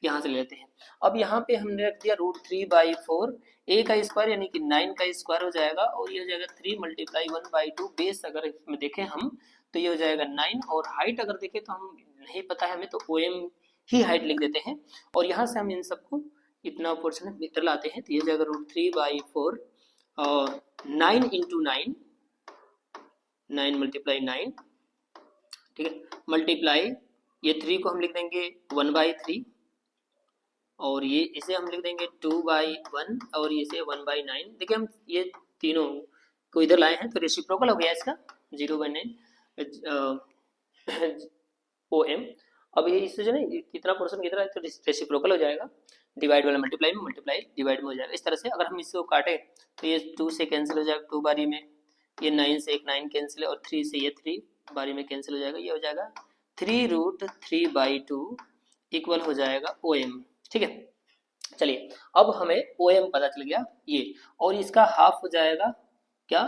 यहाँ से लेते हैं। अब यहाँ पे हमने रख दिया √3/4 ए का स्क्वायर, यानी कि 9 का स्क्वायर हो जाएगा, और ये हो जाएगा 3 मल्टीप्लाई 1/2 बेस, अगर इसमें देखें हम तो ये हो जाएगा 9, और हाइट अगर देखें तो हम नहीं पता है हमें, तो OM ही हाइट लिख देते हैं, और यहाँ से हम इन सबको इतना पोर्शन मीटर लाते हैं, तो ये हो जाएगा √3/4 और 9 इंटू 9, 9 मल्टीप्लाई 9, ठीक है, मल्टीप्लाई ये 3 को हम लिख देंगे 1/3, और ये इसे हम लिख देंगे 2/1, और इसे 1/9। देखिए हम ये तीनों को इधर लाए हैं तो रेसिप्रोकल हो गया इसका 0/9 OM। अब ये इससे जो है कितना पोर्शन कितना है तो रेसिप्रोकल हो जाएगा, डिवाइड वाला मल्टीप्लाई में, मल्टीप्लाई डिवाइड में हो जाएगा। इस तरह से अगर हम इसको काटे तो ये 2 से कैंसिल हो जाएगा 2 बारी में, ये 9 से एक 9 कैंसिल, और 3 से ये 3 बारी में कैंसिल हो जाएगा, ये हो जाएगा 3√3/2 इक्वल हो जाएगा OM, ठीक है। चलिए अब हमें OM पता चल गया ये, और इसका हाफ हो जाएगा क्या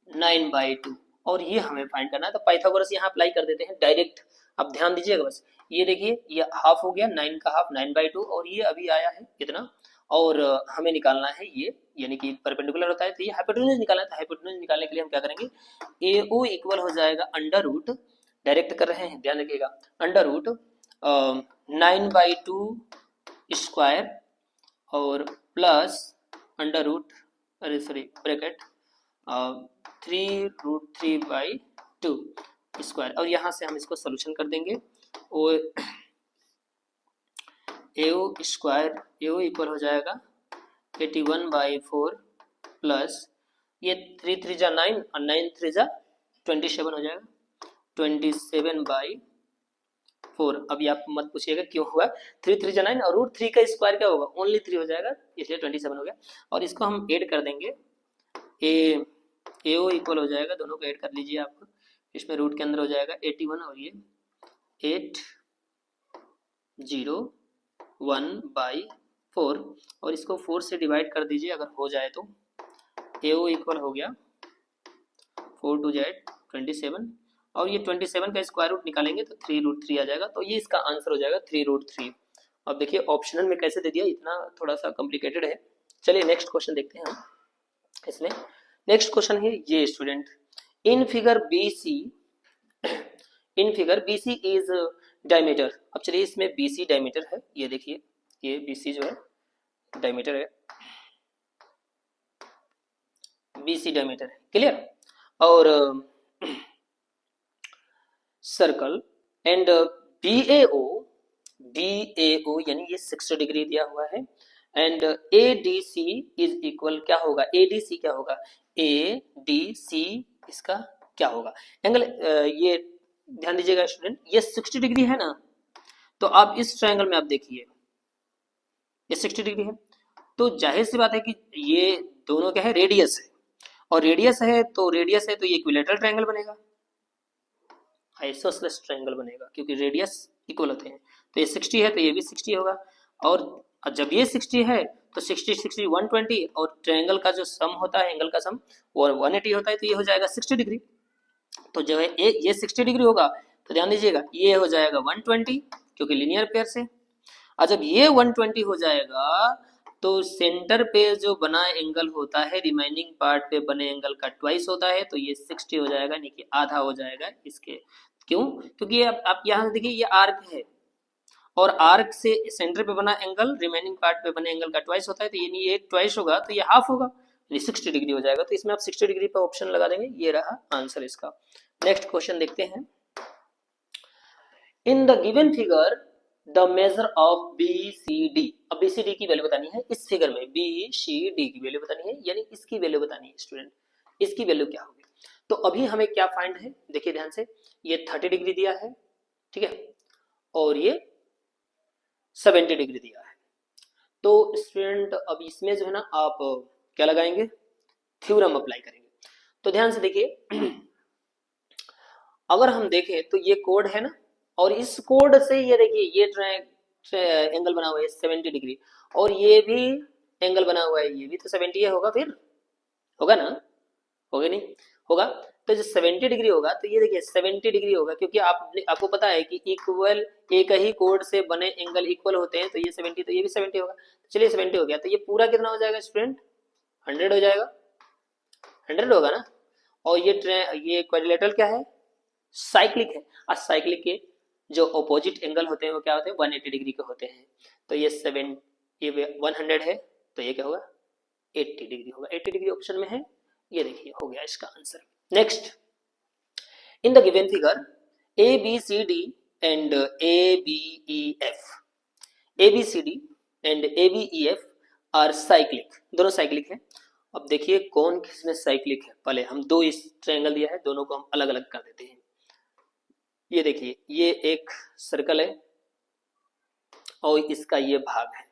9/2, और ये हमें फाइंड करना है, तो पाइथागोरस यहाँ अप्लाई कर देते हैं डायरेक्ट। अब ध्यान दीजिएगा बस, ये देखिए ये हाफ हो गया, 9 का हाफ 9/2, और ये अभी आया है कितना और हमें निकालना है ये, यानी कि परपेंडिकुलर होता है तो ये हाइपोटेन्यूज निकालना है। तो हाइपोटेन्यूज निकालने के लिए हम क्या करेंगे, AO इक्वल हो जाएगा अंडर रूट, डायरेक्ट कर रहे हैं ध्यान रखिएगा, अंडर रूट 9/2 स्क्वायर और प्लस अंडर रूट, अरे सॉरी ब्रैकेट 3√3/2 स्क्वायर, और यहाँ से हम इसको सोल्यूशन कर देंगे। और AO स्क्वायर, AO इक्वल हो जाएगा 81/4 प्लस ये 3 3 जा 9 और 9 3 जा 27 हो जाएगा, 27/4। अभी आप मत पूछिएगा क्यों हुआ, 3 3 जा 9 और √3 का स्क्वायर क्या होगा, ओनली 3 हो जाएगा, इसलिए 27 हो गया। और इसको हम ऐड कर देंगे, AO इक्वल हो जाएगा, दोनों को ऐड कर लीजिए आप, इसमें रूट के अंदर हो जाएगा 81 और ये 801/4 और इसको 4 से डिवाइड कर दीजिए अगर हो जाए तो। AO इक्वल हो गया 4 2 27 और ये 27 का स्क्वायर रूट निकालेंगे तो 3√3 आ जाएगा, तो ये इसका आंसर हो जाएगा 3√3। अब देखिए ऑप्शनल में कैसे दे दिया, इतना थोड़ा सा कॉम्प्लिकेटेड है। चलिए नेक्स्ट क्वेश्चन देखते हैं हम इसमें। नेक्स्ट क्वेश्चन है ये student, in figure BC is diameter. अब चलिए इसमें BC डायमीटर है, ये देखिए ये BC जो है डायमीटर है, BC डायमीटर है, क्लियर। और सर्कल एंड BAO यानी ये 60 डिग्री दिया हुआ है, एंड ADC इज इक्वल क्या होगा, ADC क्या होगा, ADC इसका क्या होगा एंगल, ये ध्यान दीजिएगा स्टूडेंट, ये 60 डिग्री है ना, तो आप इस ट्रायंगल में आप देखिए ये 60 डिग्री है, तो जाहिर सी बात है कि ये दोनों क्या है, रेडियस है, और रेडियस है तो ये इक्विलेटरल ट्रायंगल बनेगा, आइसोसेलेस ट्रायंगल बनेगा, क्योंकि रेडियस इक्वल होते हैं। तो ये 60 है तो ये भी 60 होगा, और जब ये 60 है तो 60 60 120, और ट्रायंगल का जो सम होता है, एंगल का सम वो 180 होता है, तो ये हो जाएगा 60 डिग्री। तो जो है ये 60 डिग्री होगा तो ध्यान दीजिएगा ये हो जाएगा 120, क्योंकि लीनियर पेयर से। और जब ये 120 हो जाएगा तो सेंटर पे जो बना एंगल होता है रिमेनिंग पार्ट पे बने एंगल का ट्वाइस होता है, तो ये 60 हो जाएगा, यानी कि आधा हो जाएगा इसके। क्यों, क्योंकि आप यहाँ देखिए ये आर्क है, और आर्क से सेंटर पे बना एंगल रिमेनिंग पार्ट पे बने एंगल का ट्वाइस होता है, तो ये ट्वाइस होगा तो ये हाफ होगा, यानी 60 डिग्री हो जाएगा। तो इसमें आप 60 डिग्री पे ऑप्शन लगा देंगे, ये रहा आंसर इसका। नेक्स्ट क्वेश्चन देखते हैं, इन the given figure the measure of BCD। अब BCD की वैल्यू बतानी है इस फिगर में, BCD की वैल्यू बतानी है, यानी इसकी वैल्यू बतानी है स्टूडेंट, इसकी वैल्यू क्या होगी। तो अभी हमें क्या फाइंड है, देखिए ध्यान से, ये 30 डिग्री दिया है, ठीक है, और ये 70 डिग्री दिया है। तो स्टूडेंट अब इसमें जो है ना आप क्या लगाएंगे, थ्योरम अप्लाई करेंगे। तो ध्यान से देखिए अगर हम देखें तो ये कोड है ना, और इस कोड से ये देखिए ये एंगल बना हुआ है 70 डिग्री, और ये भी एंगल बना हुआ है, ये भी तो 70 होगा, फिर होगा ना, होगा नहीं होगा, तो जो 70 डिग्री होगा तो ये देखिए 70 डिग्री होगा, क्योंकि आपको पता है कि इक्वल एक ही कोड से बने एंगल इक्वल होते हैं, तो ये 70 तो ये भी 70 होगा। चलिए 70 हो गया, तो ये पूरा कितना हो जाएगा स्टूडेंट, 100 हो जाएगा, 100 होगा ना। और ये क्वाड्रिलेटरल क्या है, साइक्लिक है, और साइक्लिक के जो ऑपोजिट एंगल होते हैं वो क्या होते हैं, 180 डिग्री के होते हैं। तो ये 100 है, तो ये क्या होगा 80 डिग्री होगा, 80 डिग्री ऑप्शन में है, ये देखिए हो गया इसका answer. Next, in the given figure ABCD and ABEF and ABEF are cyclic, दोनों साइक्लिक है। अब देखिए कौन किसमें साइक्लिक है, पहले हम दो इस ट्रायंगल दिया है, दोनों को हम अलग अलग कर देते हैं। ये देखिए ये एक सर्कल है और इसका ये भाग है,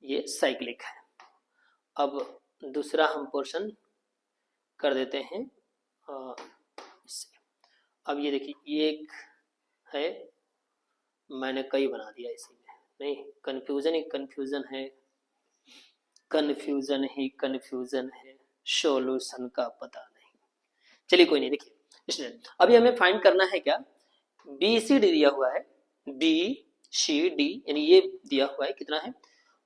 ये साइक्लिक है। अब दूसरा हम पोर्शन कर देते हैं इससे। अब ये देखिए ये एक है, मैंने कई बना दिया इसी में, नहीं कंफ्यूजन ही कंफ्यूजन है, कंफ्यूजन ही कंफ्यूजन है, सॉल्यूशन का पता नहीं। चलिए कोई नहीं, देखिए स्टूडेंट अभी हमें फाइंड करना है क्या, BCD दिया हुआ है, BCD यानी ये दिया हुआ है कितना है,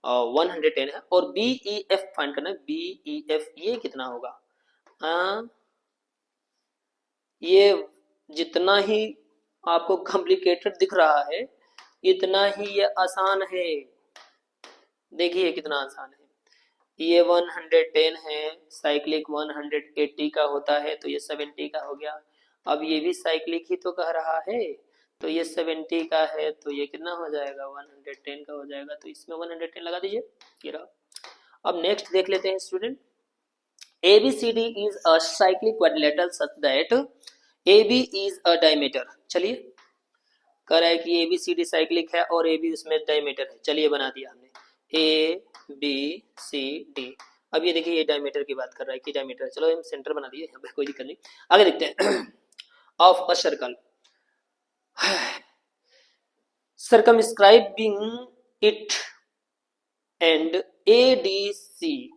110 है, और बी ई एफ फाइंड करना है। बी ई एफ ये कितना होगा? ये जितना ही आपको कॉम्प्लिकेटेड दिख रहा है इतना ही ये आसान है। देखिए कितना आसान है। ये 110 है, साइक्लिक 180 का होता है तो ये 70 का हो गया। अब ये भी साइक्लिक ही तो कह रहा है, तो ये 70 का है तो ये कितना हो जाएगा? 110 का हो जाएगा, तो इसमें 110 लगा दीजिए, ये रहा। अब नेक्स्ट देख लेते हैं student. ABCD is a cyclic quadrilateral such that AB is a diameter। चलिए कह रहा है कि ABCD साइक्लिक है और AB उसमें डायमीटर है। चलिए बना दिया हमने ABCD। अब ये देखिए ये डायमीटर की बात कर रहा है कि डायमीटर, चलो हम सेंटर बना दिए, यहाँ पे कोई दिक्कत नहीं। आगे देखते हैं। Of a circle circumscribing it and ADC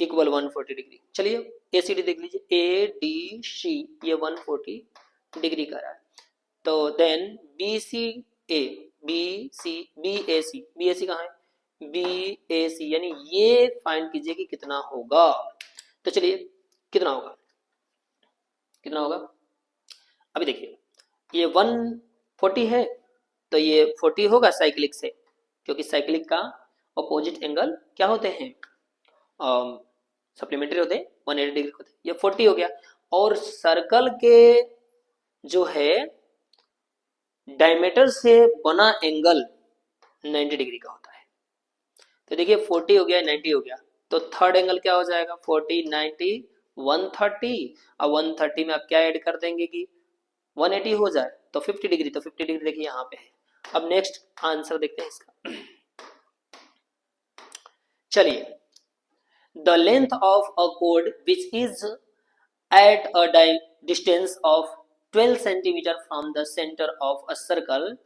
equal 140 degree. चलिए ACD देख लीजिए, ADC ये 140 डिग्री का रहा है, तो देन BCA BAC कहाँ है? BAC यानी ये फाइंड कीजिए कि कितना होगा। तो चलिए कितना होगा, कितना होगा? अभी देखिए ये 140 है तो ये 40 होगा साइक्लिक से, क्योंकि साइक्लिक का अपोजिट एंगल क्या होते हैं? सप्लीमेंट्री होते हैं, 180 डिग्री होते हैं। ये 40 हो गया, और सर्कल के जो है डायमीटर से बना एंगल 90 डिग्री का होता है। तो देखिए 40 हो गया, 90 हो गया, तो थर्ड एंगल क्या हो जाएगा? 40 90 130। अब 130 में आप क्या ऐड कर देंगे कि 180 हो जाए तो 50 डिग्री, तो 50 डिग्री देखिए यहाँ पे है। अब नेक्स्ट आंसर देखते हैं इसका। चलिए the length of a chord which is at a distance of 12 cm from the center of a circle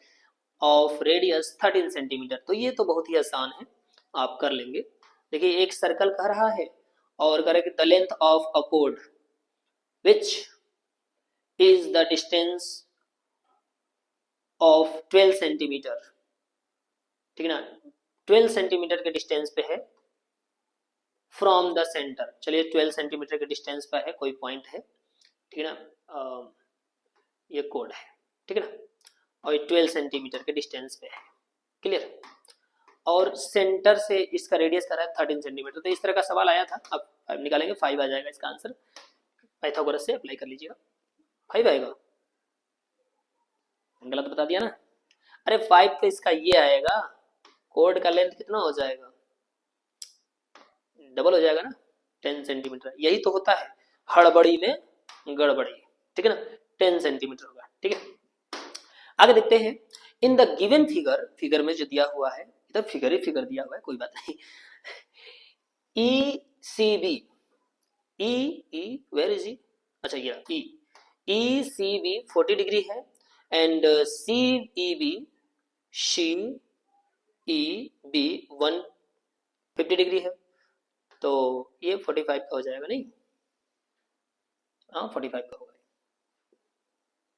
of radius 13 cm। तो ये तो बहुत ही आसान है, आप कर लेंगे। देखिए एक सर्कल कह रहा है और कह रहा है कि the length of a chord which is the distance of 12 cm, ठीक है ना, 12 सेंटीमीटर के डिस्टेंस पे है फ्रॉम द सेंटर। चलिए 12 सेंटीमीटर के डिस्टेंस पर है, कोई पॉइंट है, ठीक है ना, ये कोड है, ठीक है ना, और ये 12 सेंटीमीटर के डिस्टेंस पे है, क्लियर। और सेंटर से इसका रेडियस कर रहा है 13 सेंटीमीटर। तो इस तरह का सवाल आया था, अब 5 निकालेंगे, 5 आ जाएगा इसका आंसर। पाइथागोरस से अप्लाई कर लीजिएगा, 5 आएगा। गलत बता दिया ना? अरे 5 तो इसका ये आएगा, कोड का लेंथ कितना हो जाएगा? डबल हो जाएगा ना, 10 सेंटीमीटर। यही तो होता है हड़बड़ी में गड़बड़ी, ठीक है ना, 10 सेंटीमीटर होगा, ठीक है। आगे देखते हैं। इन द गिवन फिगर, फिगर में जो दिया हुआ है, इधर फिगर ही फिगर दिया हुआ है, कोई बात नहीं। ECB, वेयर इज ई? अच्छा ये ECB 40 डिग्री है एंड CEB 150 डिग्री है, तो ये 45 का हो जाएगा। नहीं, हाँ 45 का होगा,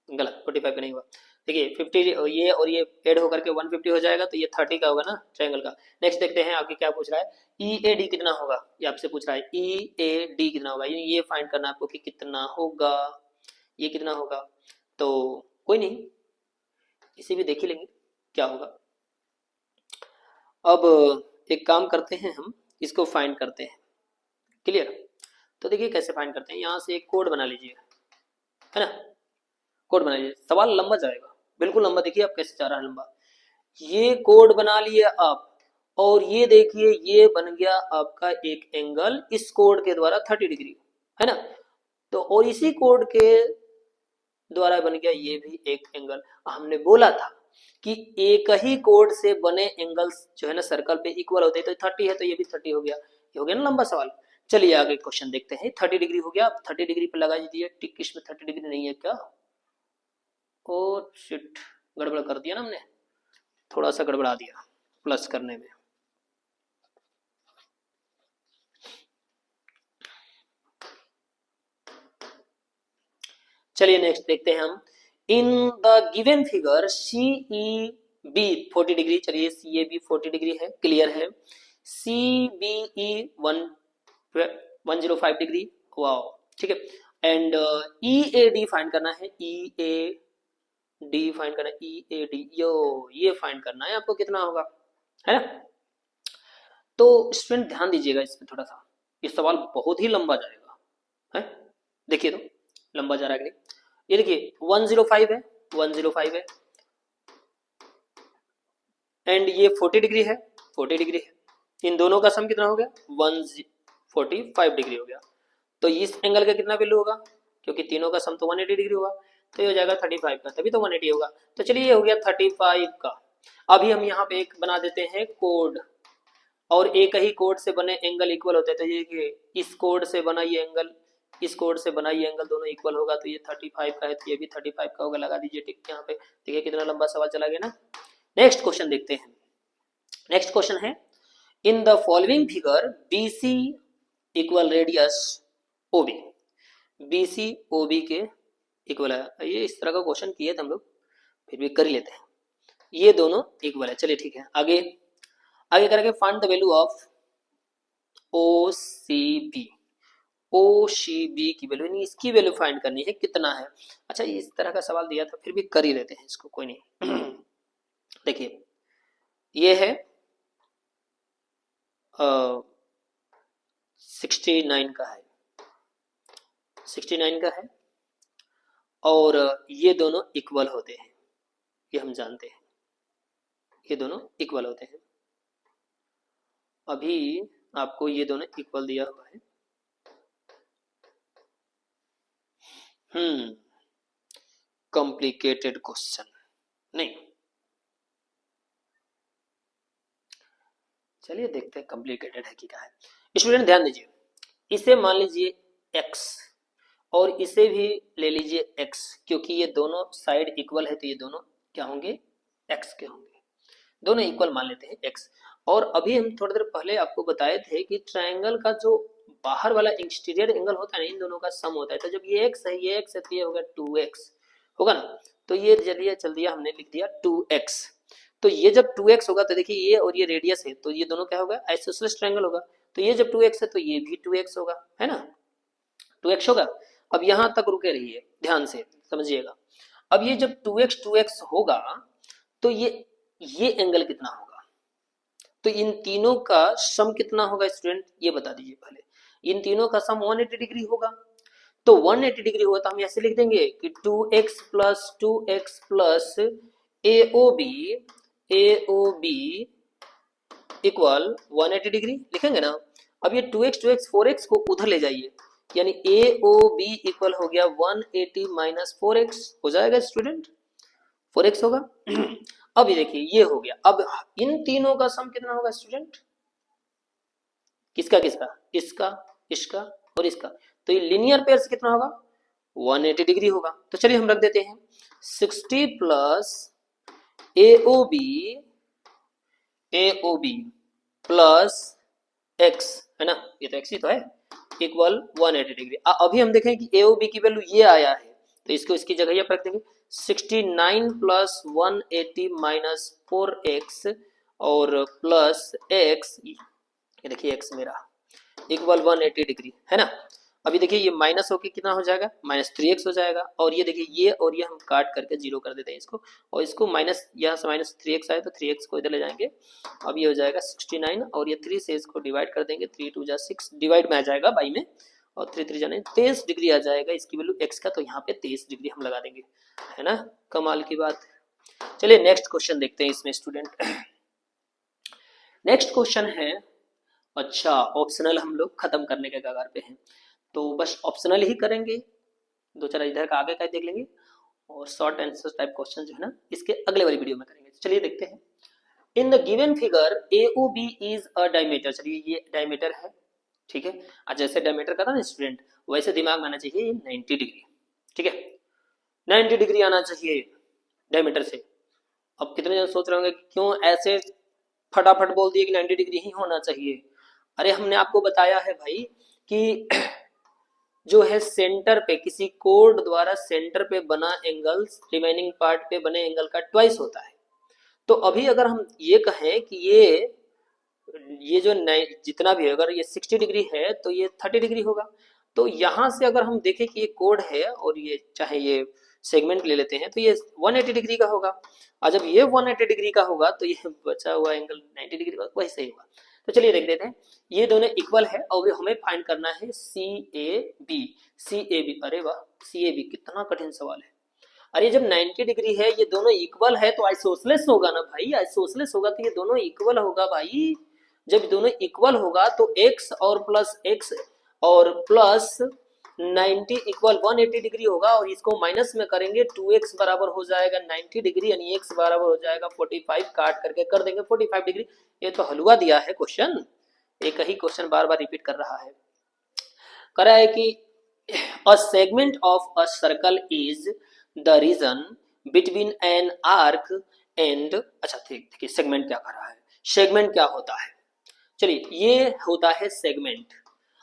गलत, 45 का नहीं हुआ। देखिए 50 ये और ये ऐड होकर के 150 हो जाएगा, तो ये 30 का होगा ना ट्रायंगल का। नेक्स्ट देखते हैं आपके क्या पूछ रहा है। EAD कितना होगा, ये आपसे पूछ रहा है। EAD कितना होगा, ये फाइंड करना आपको कि कितना होगा, ये कितना होगा। तो कोई नहीं, इसे भी देख ही लेंगे क्या होगा। अब एक काम करते हैं, हम इसको फाइंड करते हैं, क्लियर। तो देखिए कैसे फाइंड करते हैं, यहाँ से एक कोड बना लीजिए, है ना, कोड बना लीजिए। सवाल लंबा जाएगा, बिल्कुल लंबा, देखिए आप कैसे जा रहा है लंबा। ये कोड बना लिए आप, और ये देखिए ये बन गया आपका एक एंगल इस कोड के द्वारा 30 डिग्री, है ना। तो और इसी कोड के द्वारा बन गया ये भी एक एंगल। हमने बोला था कि एक ही कोड से बने एंगल्स जो है ना सर्कल पे इक्वल होते हैं, तो 30 है तो ये भी 30 हो गया, ये हो गया ना लंबा सवाल। चलिए आगे क्वेश्चन देखते हैं। 30 डिग्री हो गया, 30 डिग्री पे लगा दीजिए टिक। इसमें 30 डिग्री नहीं है क्या? ओ शिट, गड़बड़ कर दिया ना हमने, थोड़ा सा गड़बड़ा दिया प्लस करने में। चलिए नेक्स्ट देखते हैं हम। इन the given figure CEB 40 degree, चलिए CAB 40 डिग्री है, क्लियर है। CBE 105 डिग्री, वाओ, ठीक है। एंड EAD फाइंड करना है, EAD फाइंड करना है, EAD यो ये फाइंड करना है आपको, कितना होगा, है ना। तो स्टूडेंट ध्यान दीजिएगा इसमें थोड़ा सा, ये सवाल बहुत ही लंबा जाएगा, है, देखिए तो लंबा जा रहा है कि नहीं। ये देखिए 105 है, 105 है, एंड ये 40 डिग्री है, 40 डिग्री है, इन दोनों का सम कितना हो गया, 145 डिग्री हो गया। तो इस एंगल का कितना वैल्यू होगा, क्योंकि तीनों का सम तो 180 डिग्री होगा, तो ये हो जाएगा 35 का, तभी तो 180 होगा। तो चलिए ये हो गया 35 का। अभी हम यहाँ पे एक बना देते हैं कोड, और एक ही कोड से बने एंगल इक्वल होते हैं, तो ये इस कोड से बना ये एंगल, इस कोड से बना ये एंगल दोनों इक्वल होगा, तो ये 35 का है, तो ये भी 35 का होगा, लगा दीजिए टिक यहाँ पे। देखिए कितना लंबा सवाल चला गया ना। नेक्स्ट क्वेश्चन देखते हैं। नेक्स्ट क्वेश्चन है, in the following figure BC equal radius OB, BC OB के इक्वल है। ये इस तरह का क्वेश्चन किए थे हम लोग, फिर भी कर ही लेते हैं। ये दोनों इक्वल है, चलिए ठीक है। आगे आगे करके find the value of OCB, OCB की वैल्यू, नहीं इसकी वैल्यू फाइंड करनी है, कितना है। अच्छा इस तरह का सवाल दिया था, फिर भी कर ही लेते हैं इसको, कोई नहीं। देखिए ये है 69 का है, 69 का है, और ये दोनों इक्वल होते हैं, ये हम जानते हैं, ये दोनों इक्वल होते हैं। अभी आपको ये दोनों इक्वल दिया हुआ है। कॉम्प्लिकेटेड क्वेश्चन नहीं, चलिए देखते हैं कॉम्प्लिकेटेड है कि क्या है। स्टूडेंट ध्यान दीजिए, इसे मान लीजिए x और इसे भी ले लीजिए x, क्योंकि ये दोनों साइड इक्वल है, तो ये दोनों क्या होंगे, x के होंगे, दोनों इक्वल मान लेते हैं x। और अभी हम थोड़ी देर पहले आपको बताए थे कि ट्रायंगल का जो बाहर वाला एक्सटीरियर एंगल होता है ना, इन दोनों का सम होता है। तो जब ये x है, ये x है, तो ये होगा 2x होगा ना। तो ये चलिए चल दिया, हमने लिख दिया 2x। तो ये जब 2x होगा, तो देखिए ये और ये रेडियस है, तो ये दोनों क्या होगा, आइसोसेलेस ट्रायंगल होगा। तो ये जब 2x है, तो ये भी 2x होगा, है ना, 2x होगा। अब यहां तक रुके रहिए, ध्यान से समझिएगा। अब ये जब 2x होगा, तो ये एंगल कितना होगा, तो इन तीनों का सम कितना होगा स्टूडेंट, ये बता दीजिए पहले। इन तीनों का सम 180 डिग्री होगा, तो 180 डिग्री होगा, तो हम ऐसे लिख देंगे कि 2x plus AOB equal 180 degree लिखेंगे ना। अब ये 2x 4x को उधर ले जाइए, यानी AOB इक्वल हो गया 180 माइनस 4x, हो जाएगा स्टूडेंट, 4x होगा। अब ये देखिए ये हो गया। अब इन तीनों का सम कितना होगा स्टूडेंट, किसका किसका, इसका, इसका और इसका। तो ये लीनियर पेयर से कितना होगा, 180 डिग्री होगा। तो चलिए हम रख देते हैं 60 प्लस AOB प्लस x, है ना, ये तो x ही तो है, इक्वल 180 डिग्री। अभी हम देखें कि AOB की वैल्यू ये आया है, तो इसको इसकी जगह ये रख देंगे 69 प्लस 180 माइनस 4x और प्लस x, ये देखिए x मेरा इक्वल 180 डिग्री, है ना। अभी देखिए ये माइनस होके कितना हो जाएगा, माइनस 3x हो जाएगा। और ये देखिए ये और ये हम काट करके जीरो कर देते हैं इसको, और इसको माइनस, यहाँ से माइनस 3x आए तो 3x को इधर ले जाएंगे। अब ये हो जाएगा 69, और ये 3 से इसको डिवाइड कर देंगे, 3 2 जा 6, डिवाइड में आ जाएगा बाई में, और 3 3 जाने 23 डिग्री आ जाएगा इसकी वैल्यू x का। तो यहाँ पे 23 डिग्री हम लगा देंगे, है ना, कमाल की बात। चलिए नेक्स्ट क्वेश्चन देखते हैं इसमें स्टूडेंट। नेक्स्ट क्वेश्चन है, अच्छा ऑप्शनल हम लोग खत्म करने के कगार पे हैं, तो बस ऑप्शनल ही करेंगे, दो चार इधर का आगे का देख लेंगे, और शॉर्ट आंसर टाइप क्वेश्चन जो है ना इसके अगले वाली वीडियो में करेंगे। चलिए देखते हैं। इन the given figure AOB is a diameter, चलिए ये डायमीटर है, ठीक है। आज जैसे डायमीटर का था ना स्टूडेंट, वैसे दिमाग में आना चाहिए 90 डिग्री, ठीक है, 90 डिग्री आना चाहिए डायमीटर से। अब कितने जन सोच रहे होंगे क्यों ऐसे फटाफट बोल दिए कि 90 डिग्री ही होना चाहिए। अरे हमने आपको बताया है भाई कि जो है सेंटर पे, किसी कोड द्वारा सेंटर पे बना एंगल रिमेनिंग पार्ट पे बने एंगल का ट्वाइस होता है। तो अभी अगर हम ये कहें कि ये ये जो जितना भी है, अगर ये 60 डिग्री है तो ये 30 डिग्री होगा। तो यहाँ से अगर हम देखें कि ये कोड है और ये चाहे ये सेगमेंट ले लेते हैं तो ये 180 डिग्री का होगा, और जब ये 180 डिग्री का होगा तो ये बचा हुआ एंगल 90 डिग्री का वही सही होगा। तो चलिए देख लेते हैं, ये दोनों इक्वल है और हमें फाइंड करना है सी ए बी। सी ए बी, अरे वाह, सी ए बी कितना कठिन सवाल है। अरे जब 90 डिग्री है, ये दोनों इक्वल है तो आइसोसेलेस होगा ना भाई, आइसोसेलेस होगा तो ये दोनों इक्वल होगा भाई। जब दोनों इक्वल होगा तो x और प्लस x और प्लस 90 इक्वल 180 डिग्री होगा, और इसको माइनस में करेंगे 2x बराबर हो जाएगा 90 डिग्री, यानी x बराबर हो जाएगा 45, काट करके कर देंगे 45 डिग्री। ये तो हलवा दिया है क्वेश्चन, एक ही क्वेश्चन बार बार रिपीट कर रहा है। कह रहा है कि a segment of a circle is the region between an arc and, अच्छा ठीक, देखिए सेगमेंट क्या कर रहा है, सेगमेंट क्या होता है, चलिए ये होता है सेगमेंट।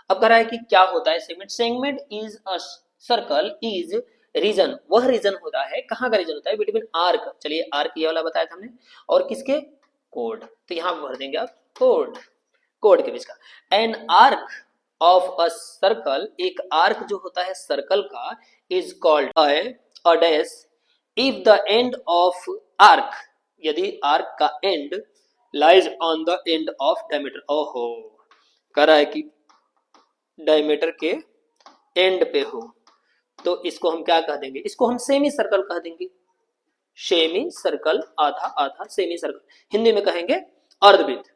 अब कह रहा है कि क्या होता है segment. Segment is a circle is region, वह रीजन होता है, कहाँ का रीजन होता है, बिटवीन आर्क, चलिए आर्क ये वाला बताया था हमने, और किसके, कोड, तो यहाँ भर देंगे आप कोड, कोड के बीच का। An arc of a circle, एक आर्क जो होता है सर्कल का, is called a dash if the end of arc, यदि आर्क का and lies on the end of diameter. ओहो, कह रहा है कि डायमीटर के एंड पे हो तो इसको हम क्या कह देंगे, इसको हम सेमी सर्कल कह देंगे। सेमी सर्कल, आधा आधा सेमी सर्कल, हिंदी में कहेंगे अर्धवृत्त।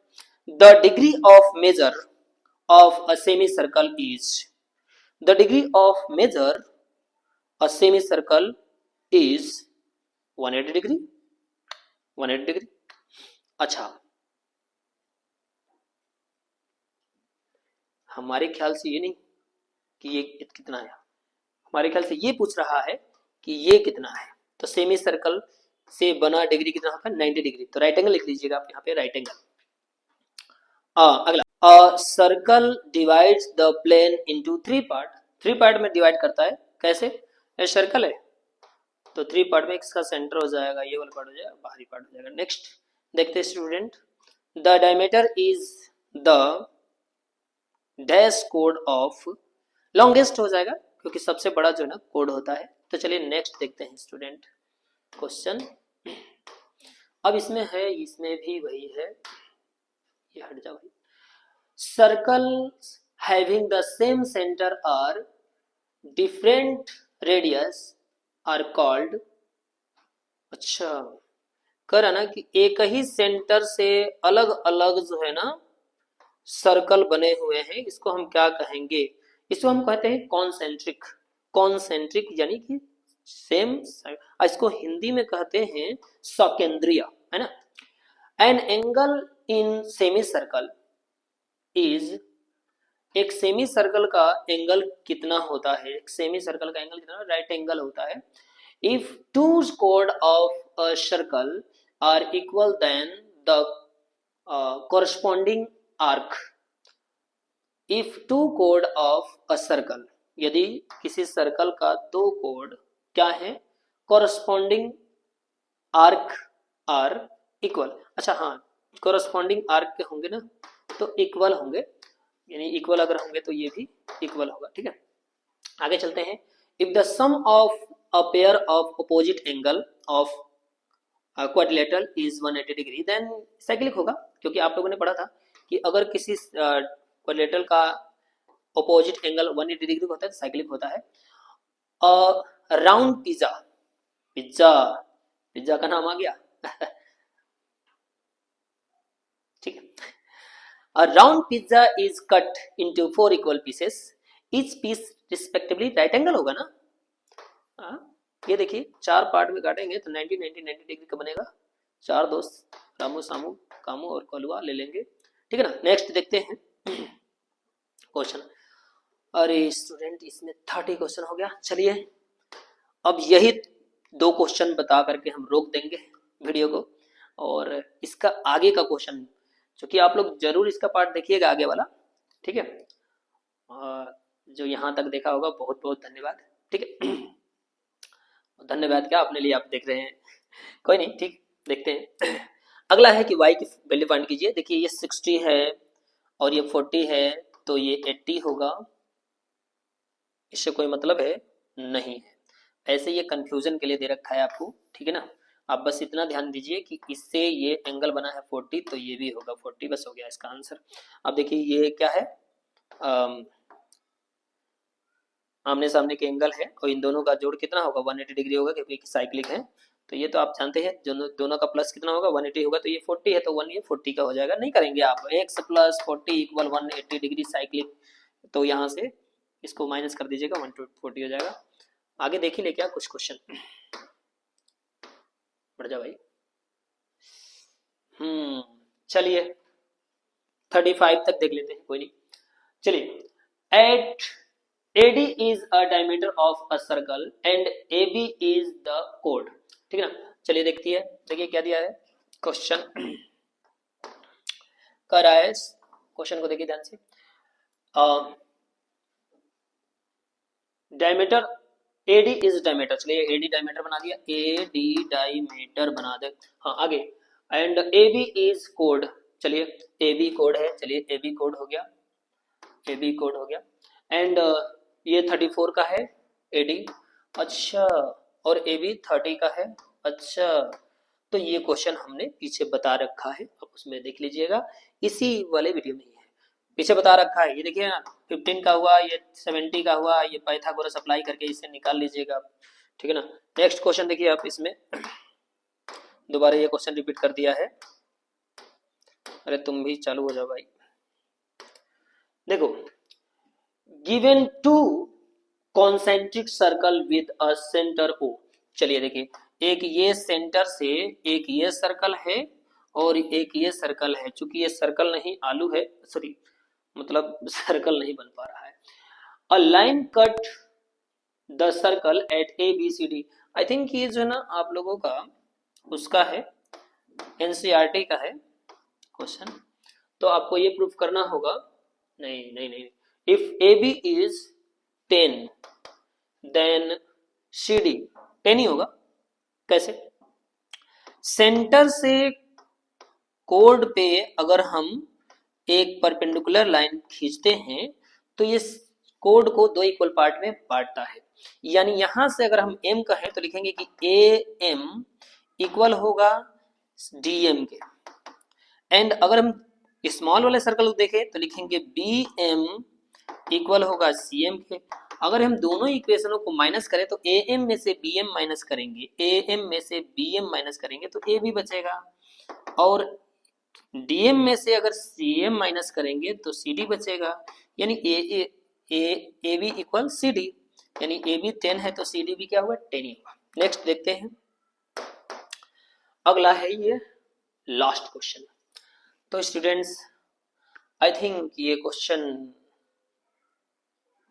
The degree of measure of a semi circle is, the degree of measure a semi circle is 180 degree, 180 degree. अच्छा, हमारे ख्याल से ये नहीं कि ये कितना है, हमारे ख्याल से ये पूछ रहा है कि ये कितना है। तो सेमी सर्कल से बना डिग्री कितना होगा, 90 डिग्री। तो राइट एंगल लिख लीजिएगा आप यहाँ पे, राइट एंगल। अगला, a circle divides the plane into 3 part, 3 part में डिवाइड करता है, कैसे, ये सर्कल है तो 3 पार्ट में इसका सेंटर हो जाएगा, ये वाला पार्ट हो जाएगा, बाहरी पार्ट हो जाएगा। नेक्स्ट देखते हैं student, the diameter is the dash code of, longest हो जाएगा क्योंकि सबसे बड़ा जो है ना कोड होता है। तो चलिए नेक्स्ट देखते हैं स्टूडेंट क्वेश्चन। अब इसमें है, इसमें भी वही है, ये हट जा भाई। Circle having the same centre are different radius are called, अच्छा कह रहा ना कि एक ही सेंटर से अलग अलग जो है ना सर्कल बने हुए हैं, इसको हम क्या कहेंगे, इसको हम कहते हैं कॉन्सेंट्रिक, कॉन्सेंट्रिक यानी कि सेम, इसको हिंदी में कहते हैं सकेंद्रीय, है ना। An angle in semi circle is, एक सेमी सर्कल का एंगल कितना होता है, एक सेमी सर्कल का एंगल कितना, राइट एंगल होता है। इफ टू कोड of a circle are equal then the corresponding arc, if two chord of a circle, यदि किसी सर्कल का दो कोड क्या है, corresponding arc are equal, अच्छा हाँ corresponding arc के होंगे ना तो इक्वल होंगे, यानी इक्वल अगर होंगे तो ये भी इक्वल होगा, ठीक है। आगे चलते हैं, if the sum of a pair of opposite angle of quadrilateral is 180 degree then cyclic होगा, क्योंकि आप लोगों ने पढ़ा था कि अगर किसी क्वाड्रिलेटरल का अपोजिट एंगल 180 डिग्री होता है तो साइक्लिक होता है। राउंड पिज्जा, पिज्जा, पिज्जा का नाम आ गया ठीक है। A round pizza is cut into 4 equal pieces, each piece respectively right angle होगा ना। ये देखिए 4 पार्ट में काटेंगे तो 90 90 90 डिग्री का बनेगा। 4 दोस्त रामू सामू कामू और कलुआ ले लेंगे, ठीक है ना। नेक्स्ट देखते हैं क्वेश्चन। अरे स्टूडेंट इसमें 30 क्वेश्चन हो गया। चलिए अब यही 2 क्वेश्चन बता करके हम रोक देंगे वीडियो को, और इसका आगे का क्वेश्चन क्योंकि आप लोग जरूर इसका पार्ट देखिएगा आगे वाला, ठीक है। जो यहाँ तक देखा होगा बहुत बहुत धन्यवाद, ठीक है। धन्यवाद क्या अपने लिए आप देख रहे हैं, कोई नहीं, ठीक, देखते हैं अगला है कि y की वैल्यू फाइंड कीजिए। देखिए ये 60 है और ये 40 है, तो ये 80 होगा। इससे कोई मतलब है नहीं है, ऐसे ये कंफ्यूजन के लिए दे रखा है आपको, ठीक है ना। आप बस इतना ध्यान दीजिए कि इससे ये एंगल बना है 40, तो ये भी होगा 40, बस हो गया इसका आंसर। अब देखिए ये क्या है, आमने सामने के एंगल है और इन दोनों का जोड़ कितना होगा, 180 डिग्री होगा, क्योंकि साइक्लिक है। तो ये तो आप जानते हैं, दोनों का प्लस कितना होगा, 180 होगा, तो ये 40 है, तो 1 ये 40 का हो जाएगा। नहीं करेंगे आप, x plus 40 equal 180 degree cyclic, तो यहाँ से इसको माइनस कर दीजिएगा, 140 हो जाएगा। आगे देख ही ले क्या कुछ क्वेश्चन, बढ़ जा भाई। चलिए 35 तक देख लेते हैं, कोई नहीं। चलिए, eight AD is a diameter of a circle and AB is the chord, ठीक है ना। चलिए देखती है, देखिए क्या दिया है क्वेश्चन, कर रहा है क्वेश्चन को, देखिए ध्यान से। डायमीटर AD इज डायमीटर, चलिए AD डायमीटर बना दिया, AD डायमीटर बना दे। हाँ आगे, एंड AB इज कोड, चलिए AB कोड है, चलिए AB कोड हो गया, AB कोड हो गया। एंड ये 34 का है AD, अच्छा, और AB 30 का है, अच्छा। तो ये क्वेश्चन हमने पीछे बता रखा है, अब उसमें देख लीजिएगा, इसी वाले वीडियो में ही है, पीछे बता रखा है। ये देखिए ना, 15 का हुआ, ये 70 का हुआ, ये पाइथागोरस अप्लाई करके इसे निकाल लीजिएगा, ठीक है ना। नेक्स्ट क्वेश्चन देखिए आप, इसमें दोबारा ये क्वेश्चन रिपीट कर दिया है। अरे तुम भी चालू हो जाओ भाई। देखो, given to concentric circle with a centre O, चलिए देखिए, एक ये सेंटर से एक ये सर्कल है और एक ये सर्कल है, चूंकि ये सर्कल नहीं आलू है, सॉरी मतलब सर्कल नहीं बन पा रहा है। A line cut the circle eight ABCD, I think ये जो है ना आप लोगों का उसका है, NCERT का है क्वेश्चन, तो आपको ये प्रूफ करना होगा, नहीं नहीं नहीं, if AB is 10 then CD 10 ही होगा। कैसे, सेंटर से कोड पे अगर हम एक परपेंडिकुलर लाइन खींचते हैं तो ये कोड को दो इक्वल पार्ट में बांटता है, यानी यहां से अगर हम M कहें तो लिखेंगे कि AM इक्वल होगा DM के, एंड अगर हम स्मॉल वाले सर्कल को देखें तो लिखेंगे BM इक्वल होगा CM के। अगर हम दोनों इक्वेशनों को माइनस करें तो AM में से BM माइनस करेंगे, AM में से BM माइनस करेंगे तो AB बचेगा, और DM में से अगर CM माइनस करेंगे तो CD बचेगा, यानी AB इक्वल CD, यानी AB 10 है तो CD भी क्या हुआ, 10 ही होगा। नेक्स्ट देखते हैं, अगला है ये लास्ट क्वेश्चन। तो स्टूडेंट्स आई थिंक ये क्वेश्चन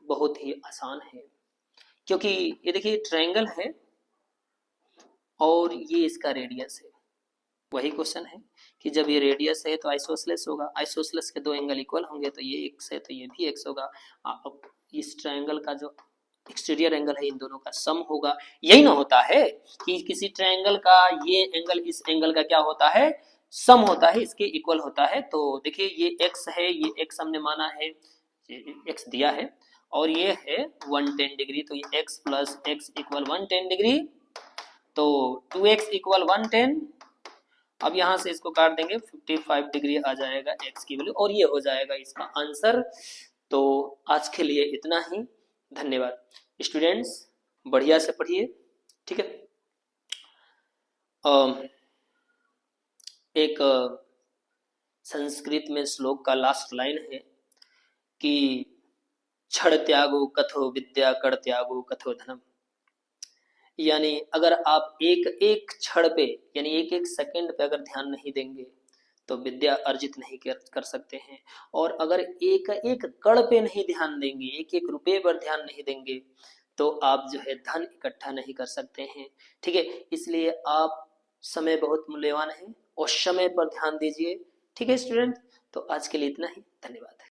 बहुत ही आसान है, क्योंकि ये देखिए ट्रायंगल है और ये इसका रेडियस है। वही क्वेश्चन है कि जब ये रेडियस है तो आइसोसेलेस होगा, आइसोसेलेस के दो एंगल इक्वल होंगे, तो ये x है तो ये भी x होगा। अब इस ट्रायंगल का जो एक्सटीरियर एंगल है इन दोनों का सम होगा। यही ना होता है कि किसी ट्रायंगल का ये एंगल इस एंगल का क्या होता है, सम होता है, इसके इक्वल होता है। तो देखिए ये x है, ये x हमने माना है, x दिया है, और ये है 110 डिग्री, तो ये x plus x equal 110 degree, तो 2x इक्वल 110। अब यहां से इसको काट देंगे, 55 डिग्री आ जाएगा x की वैल्यू, और ये हो जाएगा इसका आंसर। तो आज के लिए इतना ही, धन्यवाद स्टूडेंट्स, बढ़िया से पढ़िए, ठीक है। एक संस्कृत में श्लोक का लास्ट लाइन है कि क्षण त्यागो कथो विद्या, कर त्यागो कथो धनम, यानी अगर आप एक एक क्षण पे, यानी एक एक सेकंड पे अगर ध्यान नहीं देंगे तो विद्या अर्जित नहीं कर सकते हैं, और अगर एक एक कण पे नहीं ध्यान देंगे, एक एक रुपये पर ध्यान नहीं देंगे, तो आप जो है धन इकट्ठा नहीं कर सकते हैं, ठीक है। इसलिए आप, समय बहुत मूल्यवान है और समय पर ध्यान दीजिए, ठीक है स्टूडेंट। तो आज के लिए इतना ही, धन्यवाद।